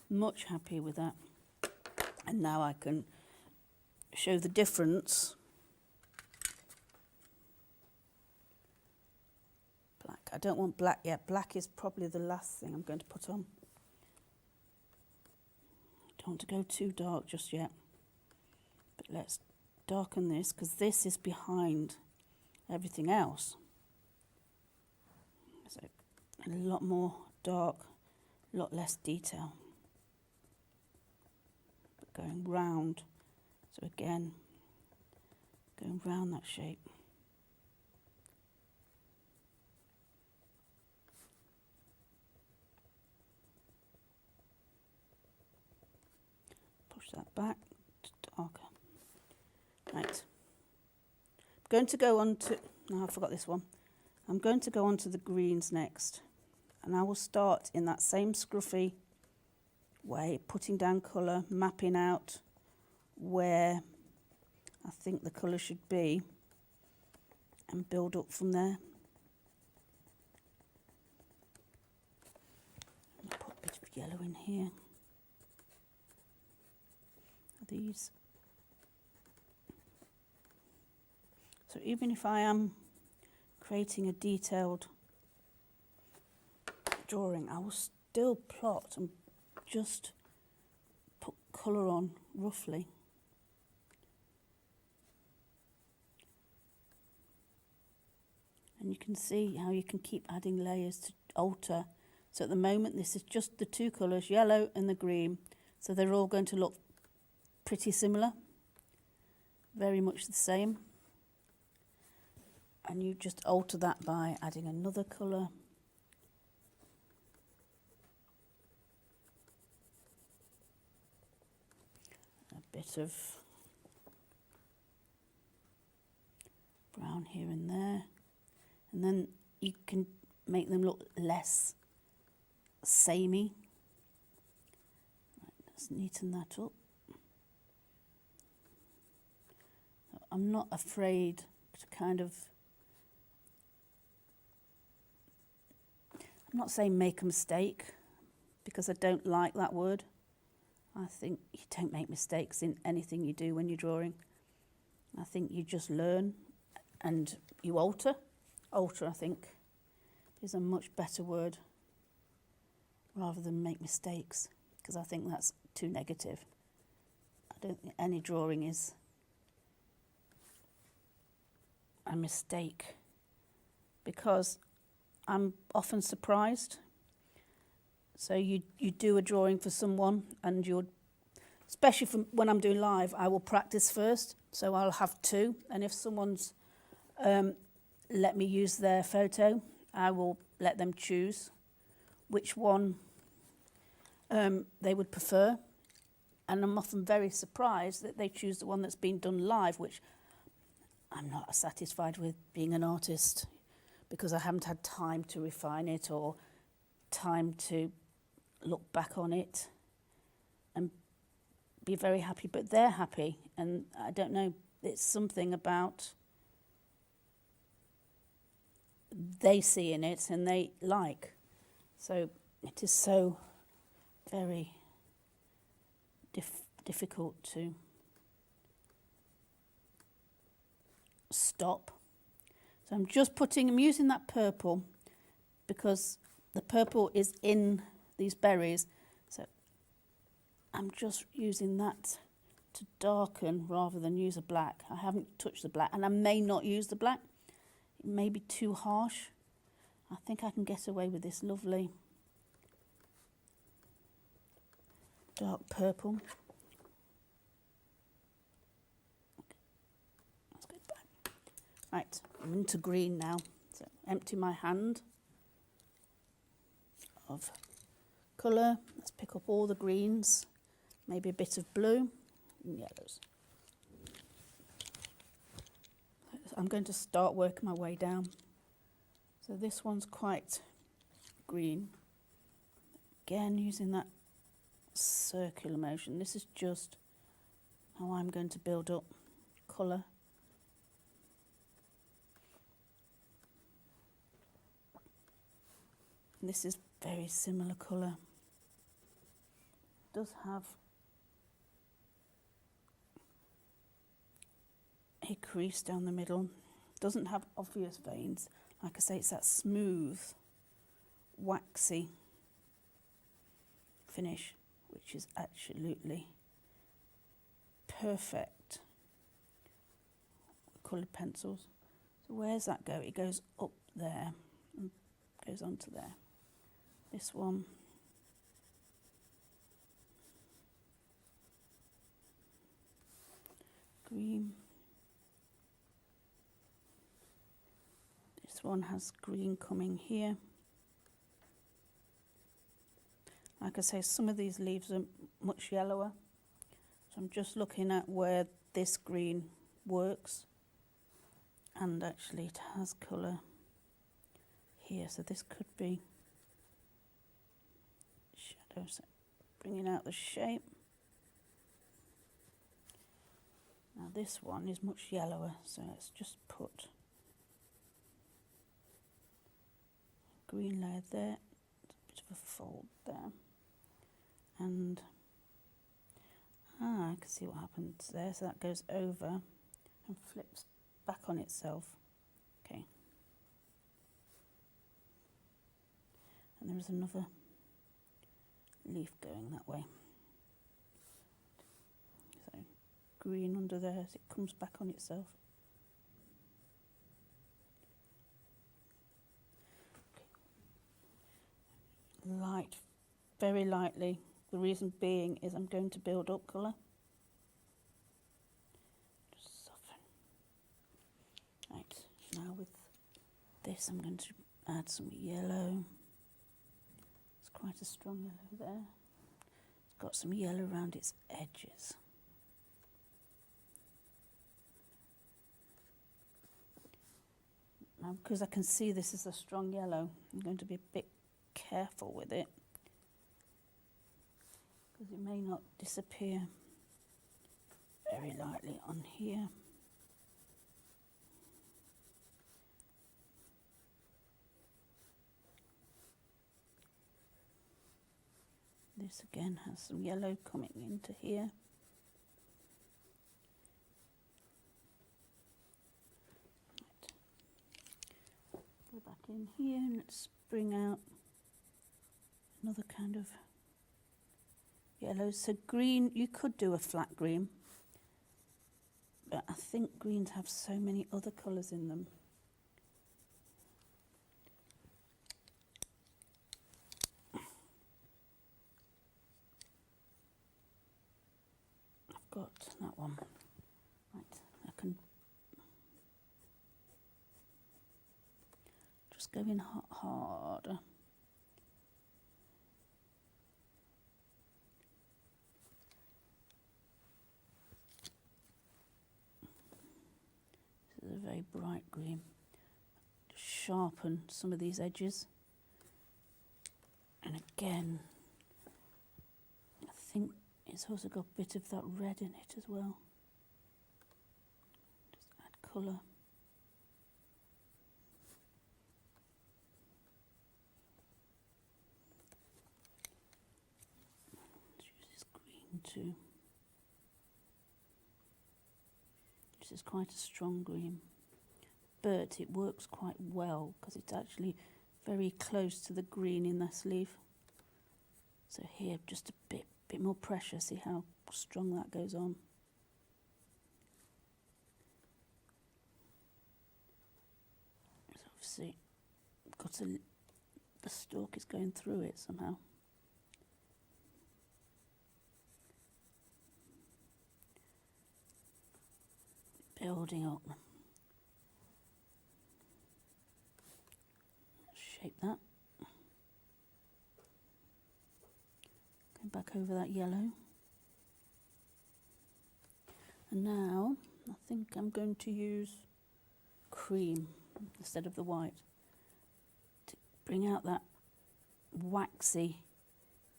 Much happier with that. And now I can show the difference. Black. I don't want black yet. Black is probably the last thing I'm going to put on. Don't want to go too dark just yet. But let's darken this, because this is behind everything else. So a lot more dark, a lot less detail. But going round, so again, going round that shape. Push that back to darker. Right. I'm going to go on to, no, I forgot this one. I'm going to go on to the greens next. And I will start in that same scruffy way, putting down colour, mapping out where I think the colour should be, and build up from there. I'll put a bit of yellow in here. These. So even if I am creating a detailed drawing, I will still plot and just put colour on roughly. And you can see how you can keep adding layers to alter. So at the moment this is just the two colours, yellow and the green, so they're all going to look pretty similar, very much the same. And you just alter that by adding another colour. A bit of brown here and there. And then you can make them look less samey. Right, let's neaten that up. I'm not afraid to kind of, I'm not saying make a mistake, because I don't like that word. I think you don't make mistakes in anything you do when you're drawing. I think you just learn and you alter. Alter, I think, is a much better word rather than make mistakes, because I think that's too negative. I don't think any drawing is a mistake, because I'm often surprised. So you do a drawing for someone, and you're, especially from when I'm doing live, I will practice first. So I'll have two, and if someone's let me use their photo, I will let them choose which one they would prefer. And I'm often very surprised that they choose the one that's been done live, which I'm not satisfied with, being an artist, because I haven't had time to refine it or time to look back on it and be very happy. But they're happy, and I don't know, it's something about they see in it and they like. So it is so very difficult to stop. So I'm using that purple because the purple is in these berries. So I'm just using that to darken rather than use a black. I haven't touched the black, and I may not use the black. It may be too harsh. I think I can get away with this lovely dark purple. Let's go back. Right, I'm into green now. So empty my hand of colour. Let's pick up all the greens, maybe a bit of blue and yellows. I'm going to start working my way down. So this one's quite green. again using that circular motion. This is just how I'm going to build up colour. This is very similar colour. Does have a crease down the middle. Doesn't have obvious veins. Like I say, it's that smooth, waxy finish, which is absolutely perfect with coloured pencils. So where's that go? It goes up there and goes onto there. This one, green. This one has green coming here. Like I say, some of these leaves are much yellower. So I'm just looking at where this green works. And actually it has colour here. So this could be shadow, so bringing out the shape. Now this one is much yellower, so let's just put green layer there, a bit of a fold there, and I can see what happens there. So that goes over and flips back on itself. Okay, and there is another leaf going that way. So green under there as it comes back on itself. Okay. Light, very lightly. The reason being is I'm going to build up colour. Just soften. Right, now with this I'm going to add some yellow. It's quite a strong yellow there. It's got some yellow around its edges. Now, because I can see this is a strong yellow, I'm going to be a bit careful with it, because it may not disappear very lightly on here. This again has some yellow coming into here. Go back in here and let's bring out another kind of yellow. So green, you could do a flat green, but I think greens have so many other colours in them. I've got that one. Right, I can just go in harder. This is a very bright green. Just sharpen some of these edges. And again, I think it's also got a bit of that red in it as well. Just add colour. Let's use this green too. This is quite a strong green, but it works quite well because it's actually very close to the green in this leaf. So here, just a bit more pressure. See how strong that goes on. So obviously, the stalk is going through it somehow. Building up. Shape that. Go back over that yellow. And now I think I'm going to use cream instead of the white to bring out that waxy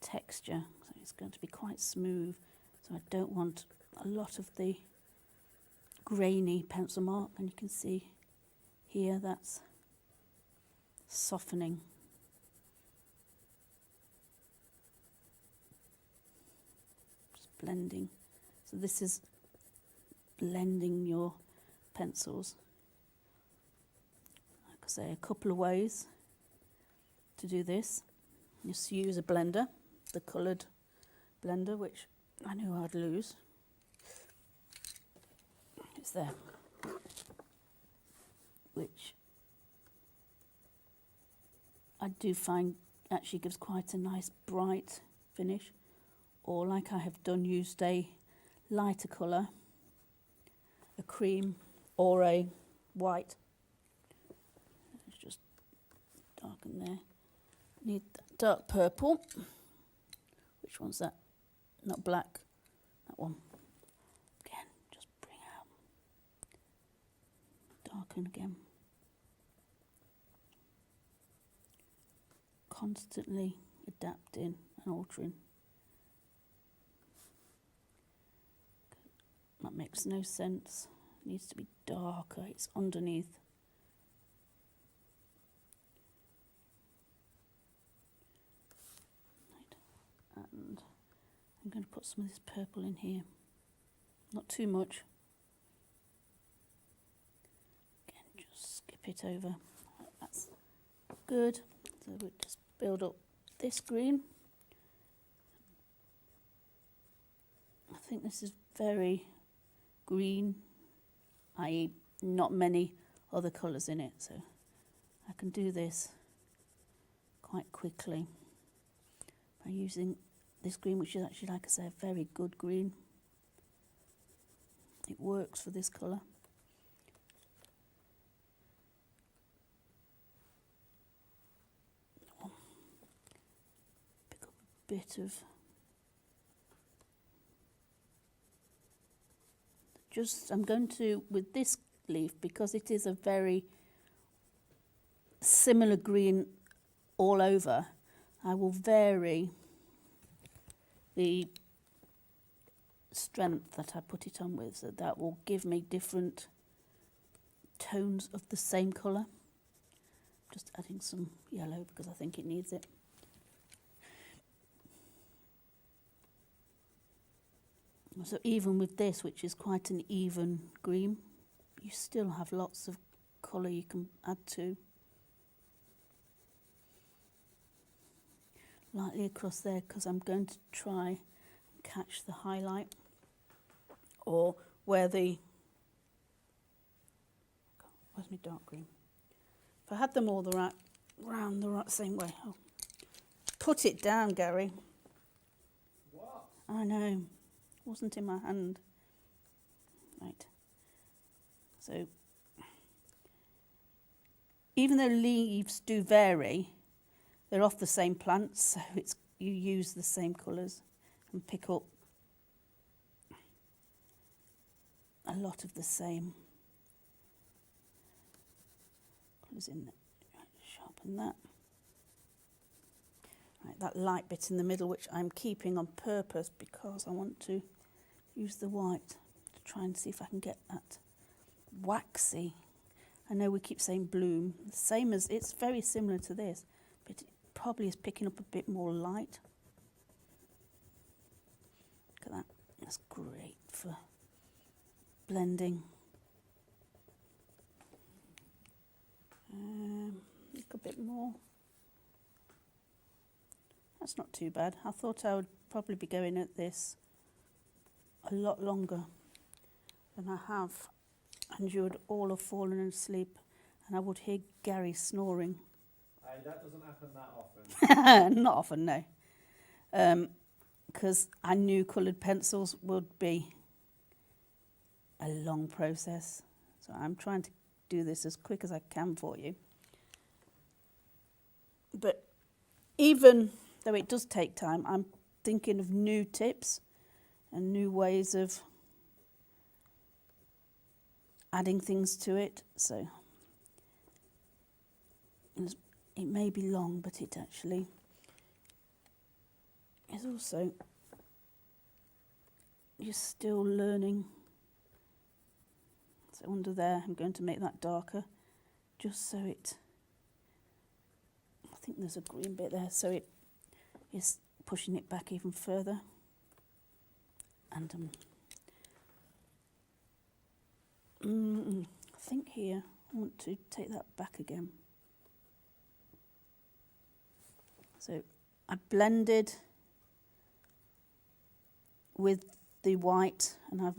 texture, so it's going to be quite smooth. So I don't want a lot of the grainy pencil mark, and you can see here that's softening. Just blending. So this is blending your pencils. Like I say, a couple of ways to do this. Just use a blender, the coloured blender, which I knew I'd lose. It's there. Which I do find actually gives quite a nice bright finish. Or like I have done, used a lighter colour, a cream or a white. Let's just darken there. Need dark purple. Which one's that? Not black. That one. Again, just bring out. Darken again. Constantly adapting and altering. That makes no sense. It needs to be darker. It's underneath. Right. And I'm going to put some of this purple in here. Not too much. Again, just skip it over. That's good. So we'll just build up this green. I think this is very green, i.e. not many other colours in it, so I can do this quite quickly by using this green, which is actually, like I say, a very good green. It works for this colour. Pick up a bit of I'm going to, with this leaf, because it is a very similar green all over, I will vary the strength that I put it on with, so that will give me different tones of the same colour. Just adding some yellow because I think it needs it. So even with this, which is quite an even green, you still have lots of colour you can add to. Lightly across there, because I'm going to try and catch the highlight, or where's my dark green? If I had them all round the right same way. Oh. Put it down, Gary. What? I know. Wasn't in my hand. Right. So, even though leaves do vary, they're off the same plant, so you use the same colours and pick up a lot of the same colours in there. Right, sharpen that. Right, that light bit in the middle, which I'm keeping on purpose because I want to use the white to try and see if I can get that waxy. I know we keep saying bloom, the same as, it's very similar to this, but it probably is picking up a bit more light. Look at that, that's great for blending. Look a bit more. That's not too bad. I thought I would probably be going at this a lot longer than I have, and you would all have fallen asleep and I would hear Gary snoring. Hey, that doesn't happen that often. Not often, no. Because I knew coloured pencils would be a long process. So I'm trying to do this as quick as I can for you. But even though it does take time, I'm thinking of new tips and new ways of adding things to it. So it may be long, but it actually is also you're still learning. So under there, I'm going to make that darker, just so it, I think there's a green bit there, so it is pushing it back even further. And I think here, I want to take that back again. So I blended with the white, and have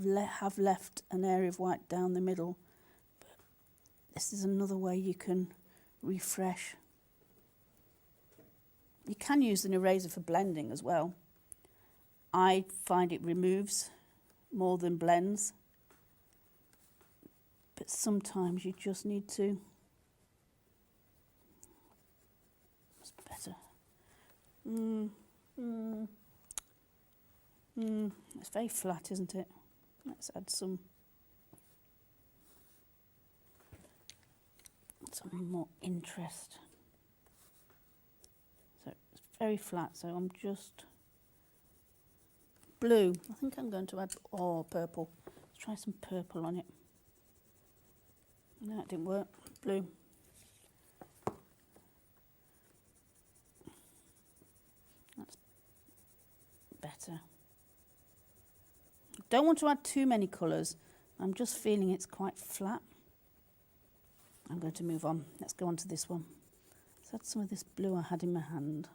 left an area of white down the middle. But this is another way you can refresh. You can use an eraser for blending as well. I find it removes more than blends. But sometimes you just need to. It's better. It's very flat, isn't it? Let's add some more interest. So it's very flat, so I'm just blue. I think I'm going to add purple. Let's try some purple on it. No, it didn't work. Blue. That's better. Don't want to add too many colours. I'm just feeling it's quite flat. I'm going to move on. Let's go on to this one. Let's add some of this blue I had in my hand.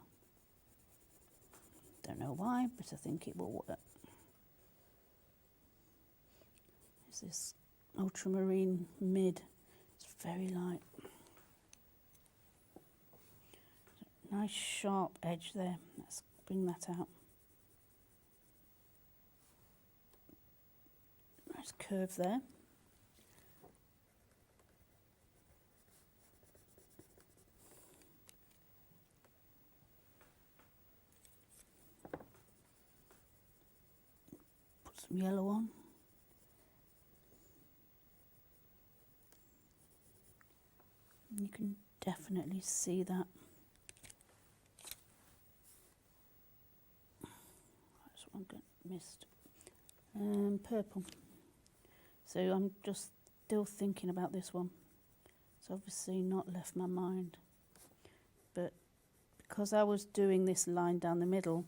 Don't know why, but I think it will work. Is this ultramarine mid? It's very light. Nice sharp edge there. Let's bring that out. Nice curve there. Put some yellow on. You can definitely see that. That's what I missed. Purple. So I'm just still thinking about this one. It's obviously not left my mind. But because I was doing this line down the middle,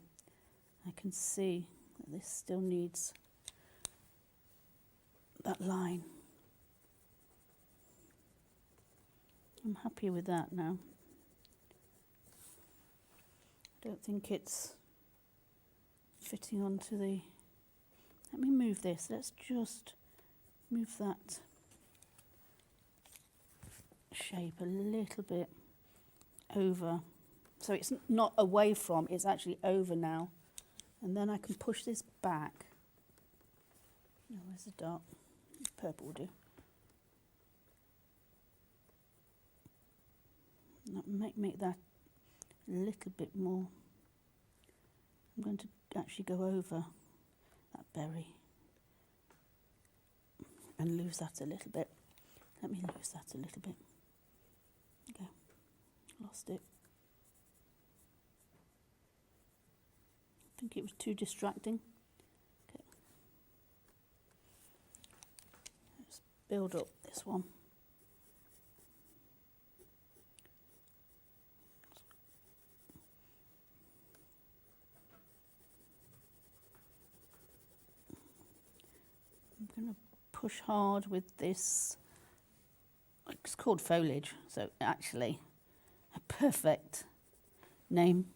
I can see that this still needs that line. I'm happy with that now. I don't think it's fitting onto the... Let me move this. Let's just move that shape a little bit over. So it's not away from, it's actually over now. And then I can push this back. Oh, where's the dark? Purple will do. Make that a little bit more. I'm going to actually go over that berry and lose that a little bit. Let me lose that a little bit. Okay, lost it. I think it was too distracting. Okay, let's build up this one. I'm going to push hard with this. It's called Foliage, so actually a perfect name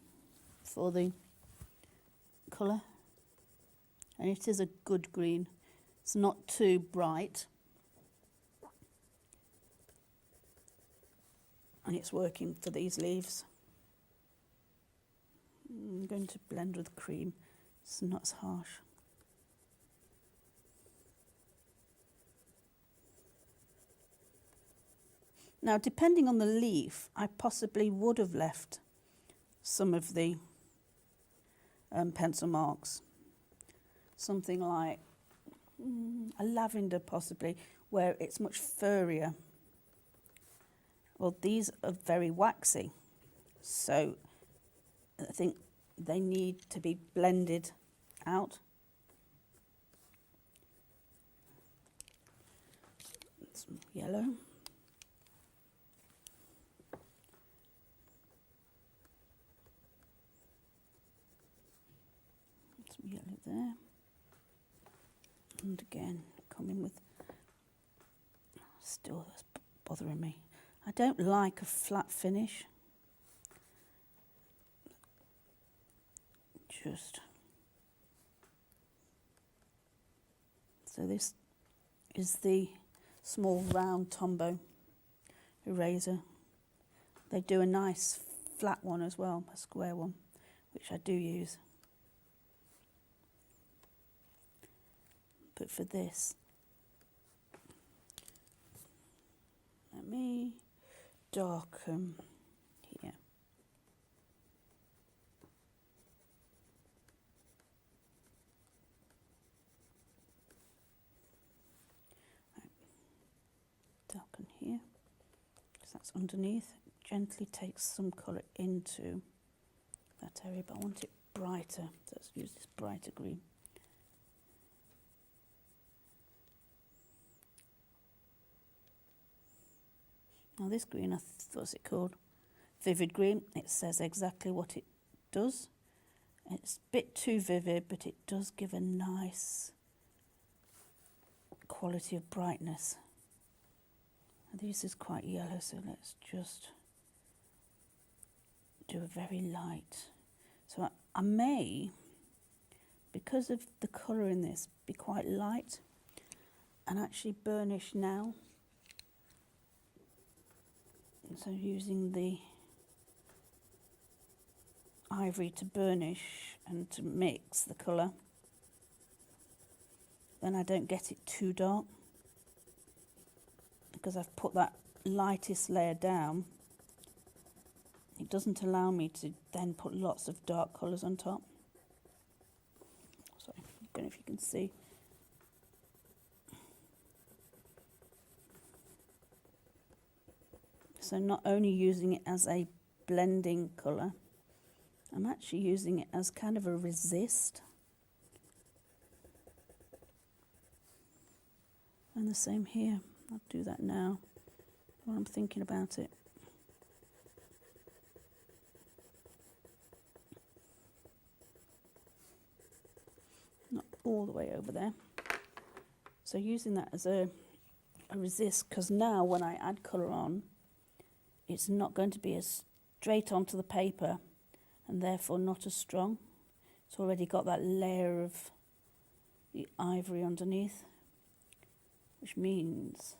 for the colour. And it is a good green. It's not too bright. And it's working for these leaves. I'm going to blend with cream. It's not as harsh. Now, depending on the leaf, I possibly would have left some of the pencil marks. Something like a lavender, possibly, where it's much furrier. Well, these are very waxy, so I think they need to be blended out. Some yellow. Some yellow there. And again, coming with, still that's bothering me. I don't like a flat finish. Just. So this is the small round Tombow eraser. They do a nice flat one as well, a square one, which I do use. But for this, let me darken here. Right. Darken here, because that's underneath. Gently take some colour into that area, but I want it brighter. So let's use this brighter green. Now this green, what's it called? Vivid green. It says exactly what it does. It's a bit too vivid, but it does give a nice quality of brightness. This is quite yellow, so let's just do a very light. So I may, because of the colour in this, be quite light and actually burnish now. So using the ivory to burnish and to mix the colour, then I don't get it too dark, because I've put that lightest layer down. It doesn't allow me to then put lots of dark colours on top. Sorry, I don't know if you can see. So not only using it as a blending colour, I'm actually using it as kind of a resist. And the same here. I'll do that now while I'm thinking about it. Not all the way over there. So using that as a resist, because now when I add colour on, it's not going to be as straight onto the paper and therefore not as strong. It's already got that layer of the ivory underneath, which means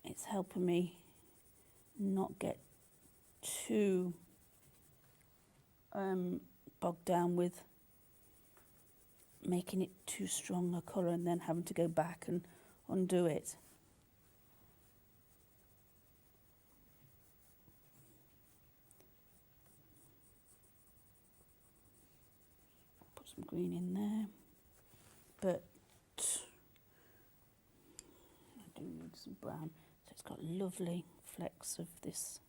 it's helping me not get too bogged down with making it too strong a colour and then having to go back and undo it. Some green in there, but I do need some brown. So it's got lovely flecks of this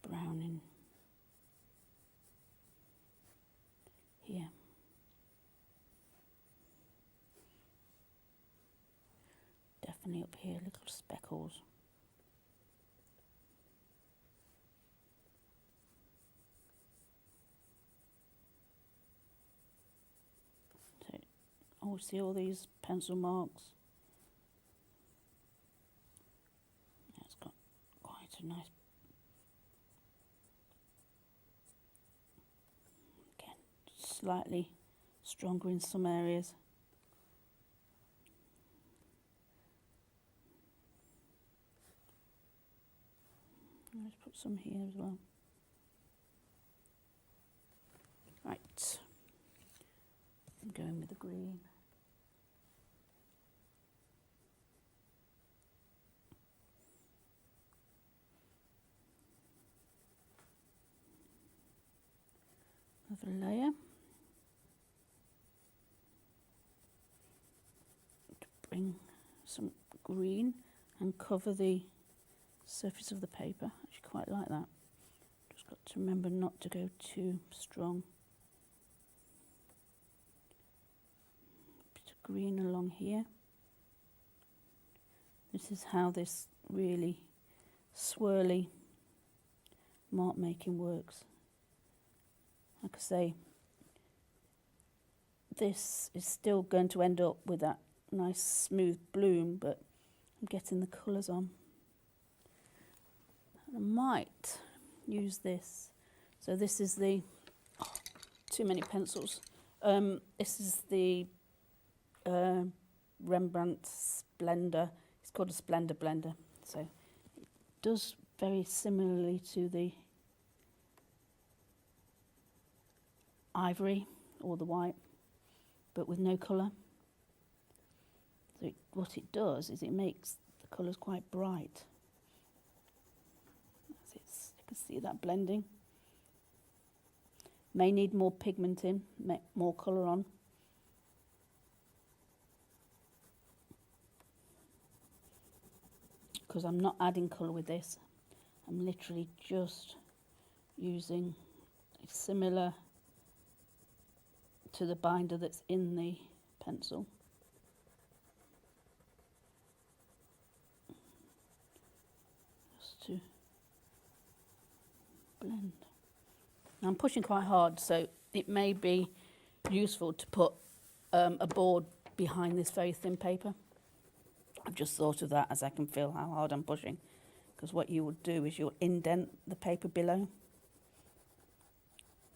brown in here. Definitely up here, little speckles. Oh, see all these pencil marks? Yeah, it's got quite a nice, again, slightly stronger in some areas. Let's put some here as well. Right, I'm going with the green. Another layer to bring some green and cover the surface of the paper. I actually quite like that. Just got to remember not to go too strong. Bit of green along here. This is how this really swirly mark making works. Like I say, this is still going to end up with that nice smooth bloom, but I'm getting the colours on. I might use this. So this is the, too many pencils. This is the Rembrandt Splendor. It's called a Splendor Blender. So it does very similarly to the ivory or the white, but with no colour. So what it does is it makes the colours quite bright. You can see that blending. May need more pigment in, more colour on. Because I'm not adding colour with this. I'm literally just using similar to the binder that's in the pencil. Just to blend. Now I'm pushing quite hard, so it may be useful to put a board behind this very thin paper. I've just thought of that as I can feel how hard I'm pushing, because what you will do is you'll indent the paper below,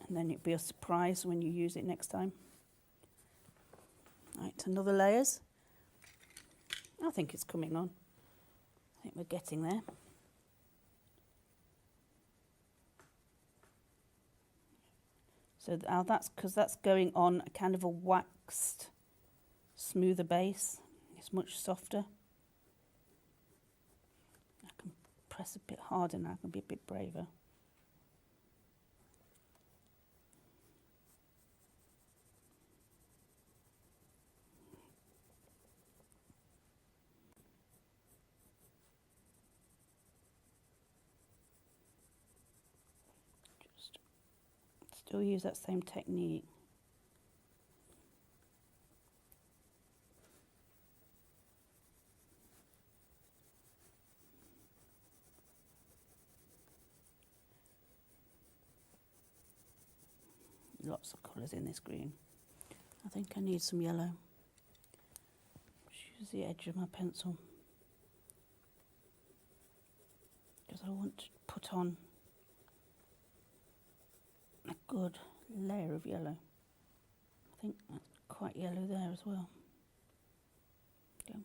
and then it'll be a surprise when you use it next time. Right, another layers. I think it's coming on. I think we're getting there. So now that's because that's going on a kind of a waxed, smoother base. It's much softer. I can press a bit harder now, I can be a bit braver. Just still use that same technique. Lots of colours in this green. I think I need some yellow. Just use the edge of my pencil, because I want to put on a good layer of yellow. I think that's quite yellow there as well. Yeah.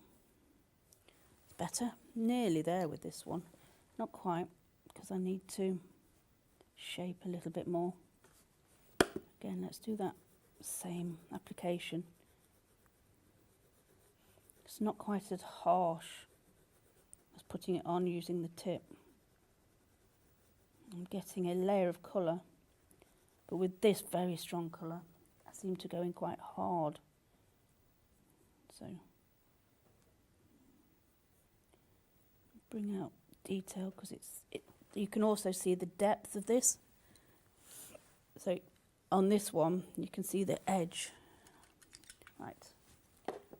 It's better. Nearly there with this one. Not quite, because I need to shape a little bit more. Again, let's do that same application. It's not quite as harsh as putting it on using the tip. I'm getting a layer of colour, but with this very strong colour, I seem to go in quite hard. So, bring out detail, because you can also see the depth of this. So, on this one, you can see the edge. Right,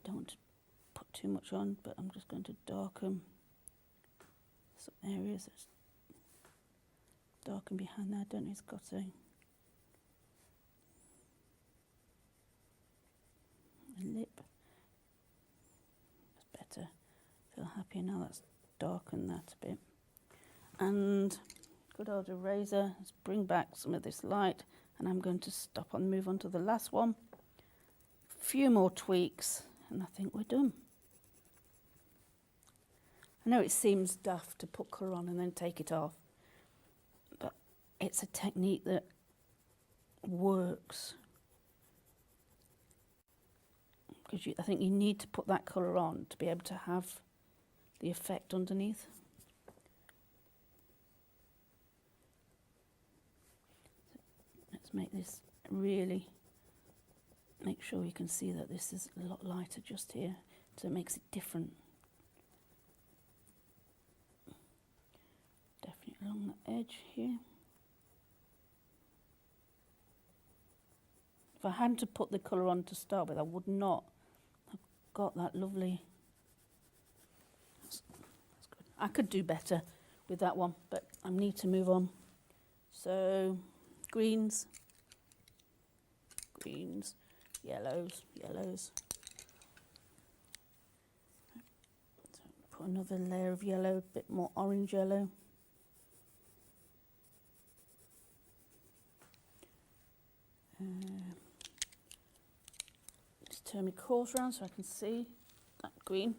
don't want to put too much on, but I'm just going to darken some areas. It's darken behind there. I don't know, it's got a lip. That's better. Feel happier now. That's darkened that a bit. And good old eraser. Let's bring back some of this light. And I'm going to stop and move on to the last one. A few more tweaks, and I think we're done. I know it seems daft to put colour on and then take it off, but it's a technique that works. Because I think you need to put that colour on to be able to have the effect underneath. Make this really, make sure you can see that this is a lot lighter just here, so it makes it different. Definitely along the edge here. If I hadn't to put the colour on to start with, I would not have got that lovely. That's good. I could do better with that one, but I need to move on. So, greens, greens, yellows, yellows. So put another layer of yellow, a bit more orange yellow. Just turn my course around so I can see that green.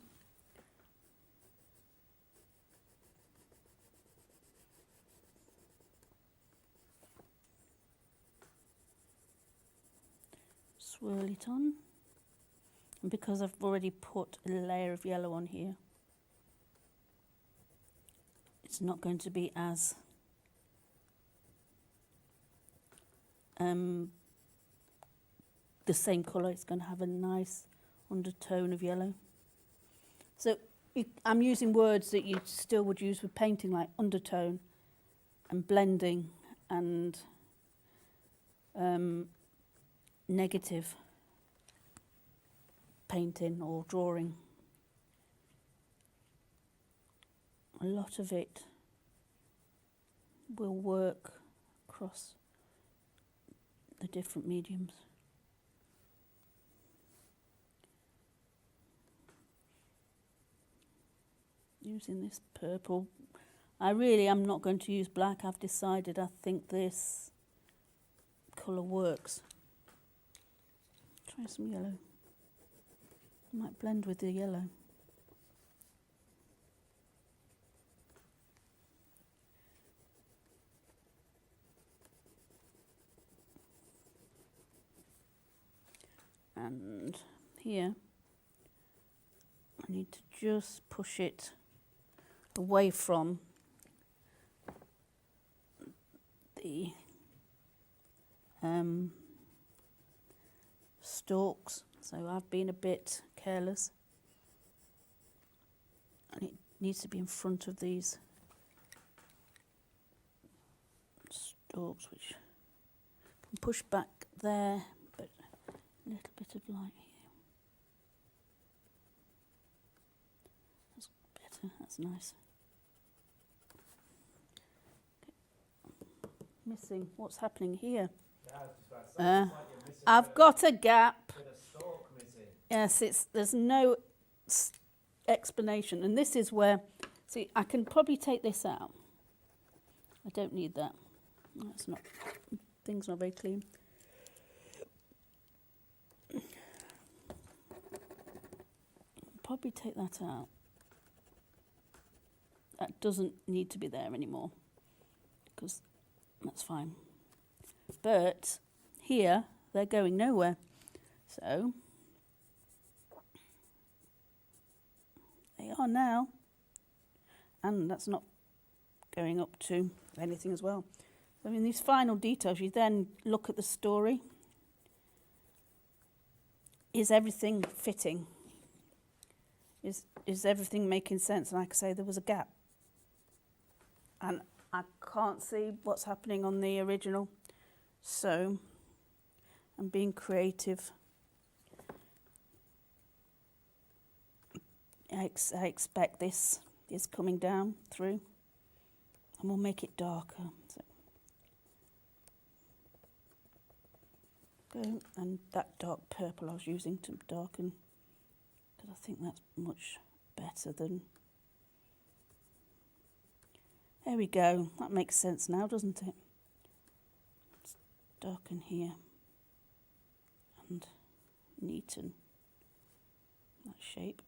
Swirl it on. And because I've already put a layer of yellow on here, it's not going to be as the same colour. It's going to have a nice undertone of yellow. So I'm using words that you still would use with painting, like undertone and blending and negative painting or drawing. A lot of it will work across the different mediums. Using this purple. I really am not going to use black. I've decided I think this colour works. Try some yellow. Might blend with the yellow. And here, I need to just push it away from the stalks. So I've been a bit careless. And it needs to be in front of these stalks, which can push back there, but a little bit of light here. That's better, that's nice. Okay. Missing, what's happening here? Yeah, I was just about to say, it's like you're missing I've got a gap. bit of stalk missing. Yes, there's no explanation, and this is where, see, I can probably take this out. I don't need that. That's not, thing's not very clean. Probably take that out. That doesn't need to be there anymore, because that's fine. But here, they're going nowhere. So, they are now. And that's not going up to anything as well. I mean, these final details, you then look at the story. Is everything fitting? Is everything making sense? And like I say, there was a gap. And I can't see what's happening on the original. So, I'm being creative. I expect this is coming down through. And we'll make it darker. So, go, and that dark purple I was using to darken, because I think that's much better than... There we go. That makes sense now, doesn't it? Let's darken here and neaten that shape.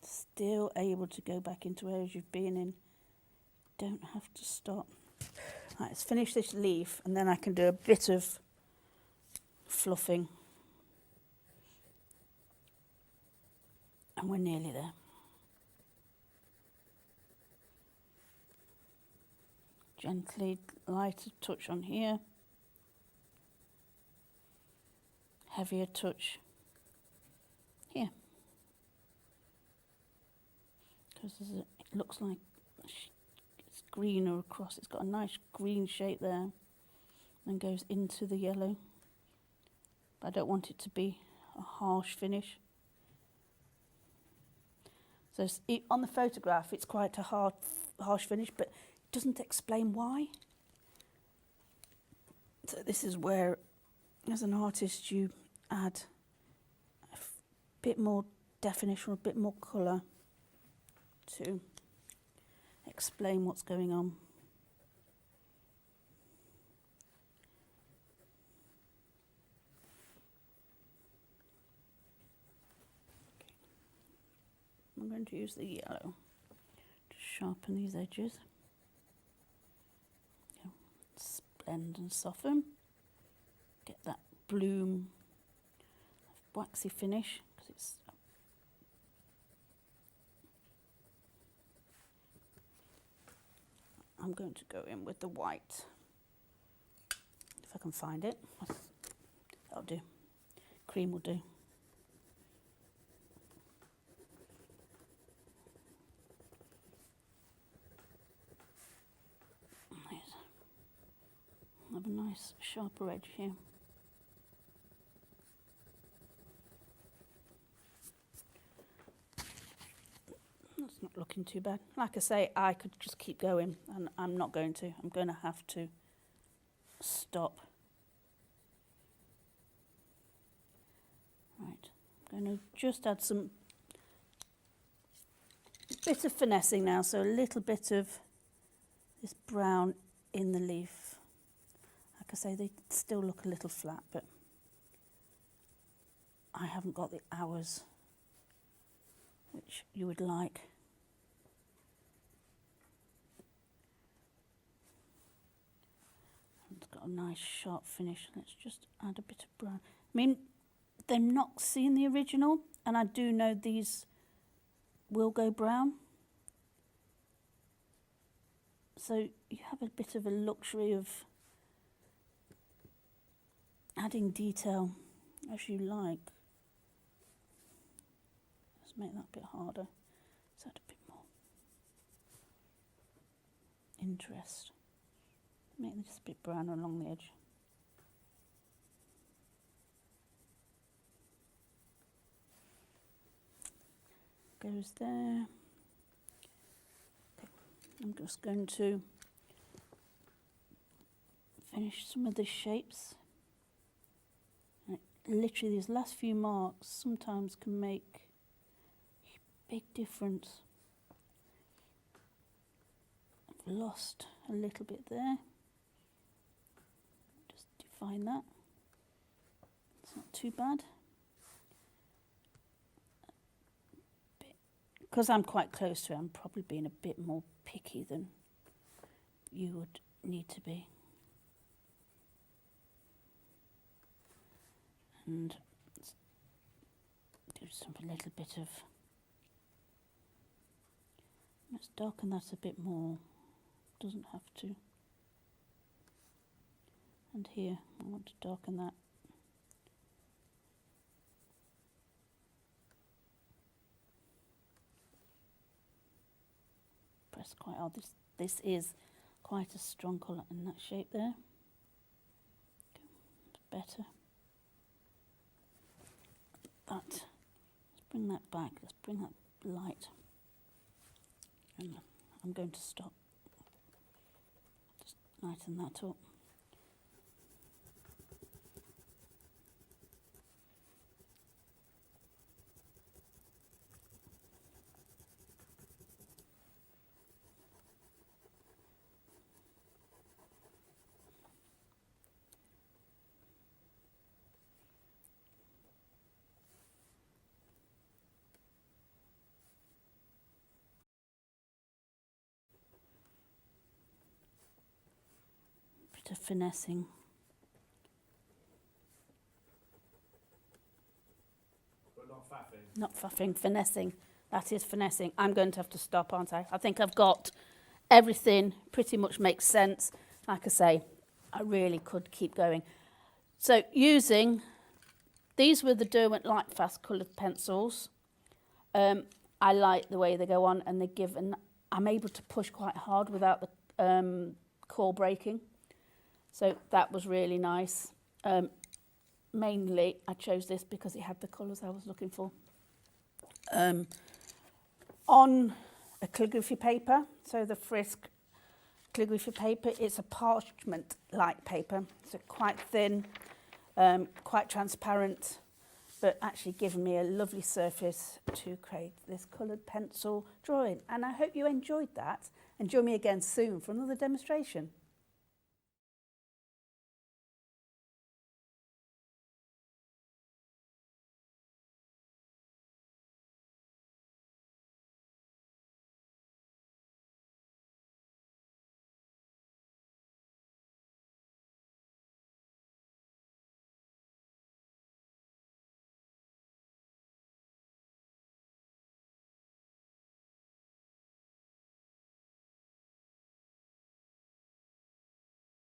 Still able to go back into areas you've been in. Don't have to stop. Right, let's finish this leaf and then I can do a bit of fluffing. And we're nearly there. Gently, lighter touch on here. Heavier touch here. Because it looks like it's greener across. It's got a nice green shape there. and goes into the yellow. I don't want it to be a harsh finish. So on the photograph it's quite a harsh finish, but it doesn't explain why. So this is where, as an artist, you add a bit more definition, a bit more colour to explain what's going on. I'm going to use the yellow to sharpen these edges. Blend and soften. Get that bloom, waxy finish, because it's I'm going to go in with the white, if I can find it. That'll do. Cream will do. Have a nice sharper edge here. That's not looking too bad. Like I say, I could just keep going, and I'm not going to. I'm going to have to stop. Right, I'm going to just add some bit of finessing now, so a little bit of this brown in the leaf. Like I say, they still look a little flat, but I haven't got the hours which you would like. It's got a nice sharp finish. Let's just add a bit of brown. I mean, they're not seeing the original, and I do know these will go brown. So you have a bit of a luxury of adding detail as you like. Let's make that a bit harder. Let's add a bit more interest. Make this a bit browner along the edge. Goes there. Okay. I'm just going to finish some of the shapes. Literally these last few marks sometimes can make a big difference. I've lost a little bit there. Just define that. It's not too bad. Because I'm quite close to it, I'm probably being a bit more picky than you would need to be. And do a little bit of, let's darken that a bit more, doesn't have to. And here, I want to darken that. Press quite hard. This is quite a strong colour in that shape there. It's better. Let's bring that back, let's bring that light, and I'm going to stop, just lighten that up. To finessing. But not faffing. Not faffing, finessing. That is finessing. I'm going to have to stop, aren't I? I think I've got everything pretty much makes sense. Like I say, I really could keep going. So these were the Derwent Light Fast coloured pencils. I like the way they go on, and they give, and I'm able to push quite hard without the core breaking. So that was really nice. Mainly, I chose this because it had the colours I was looking for. On a calligraphy paper, so the Frisk calligraphy paper, it's a parchment-like paper, so quite thin, quite transparent, but actually giving me a lovely surface to create this coloured pencil drawing. And I hope you enjoyed that, and join me again soon for another demonstration.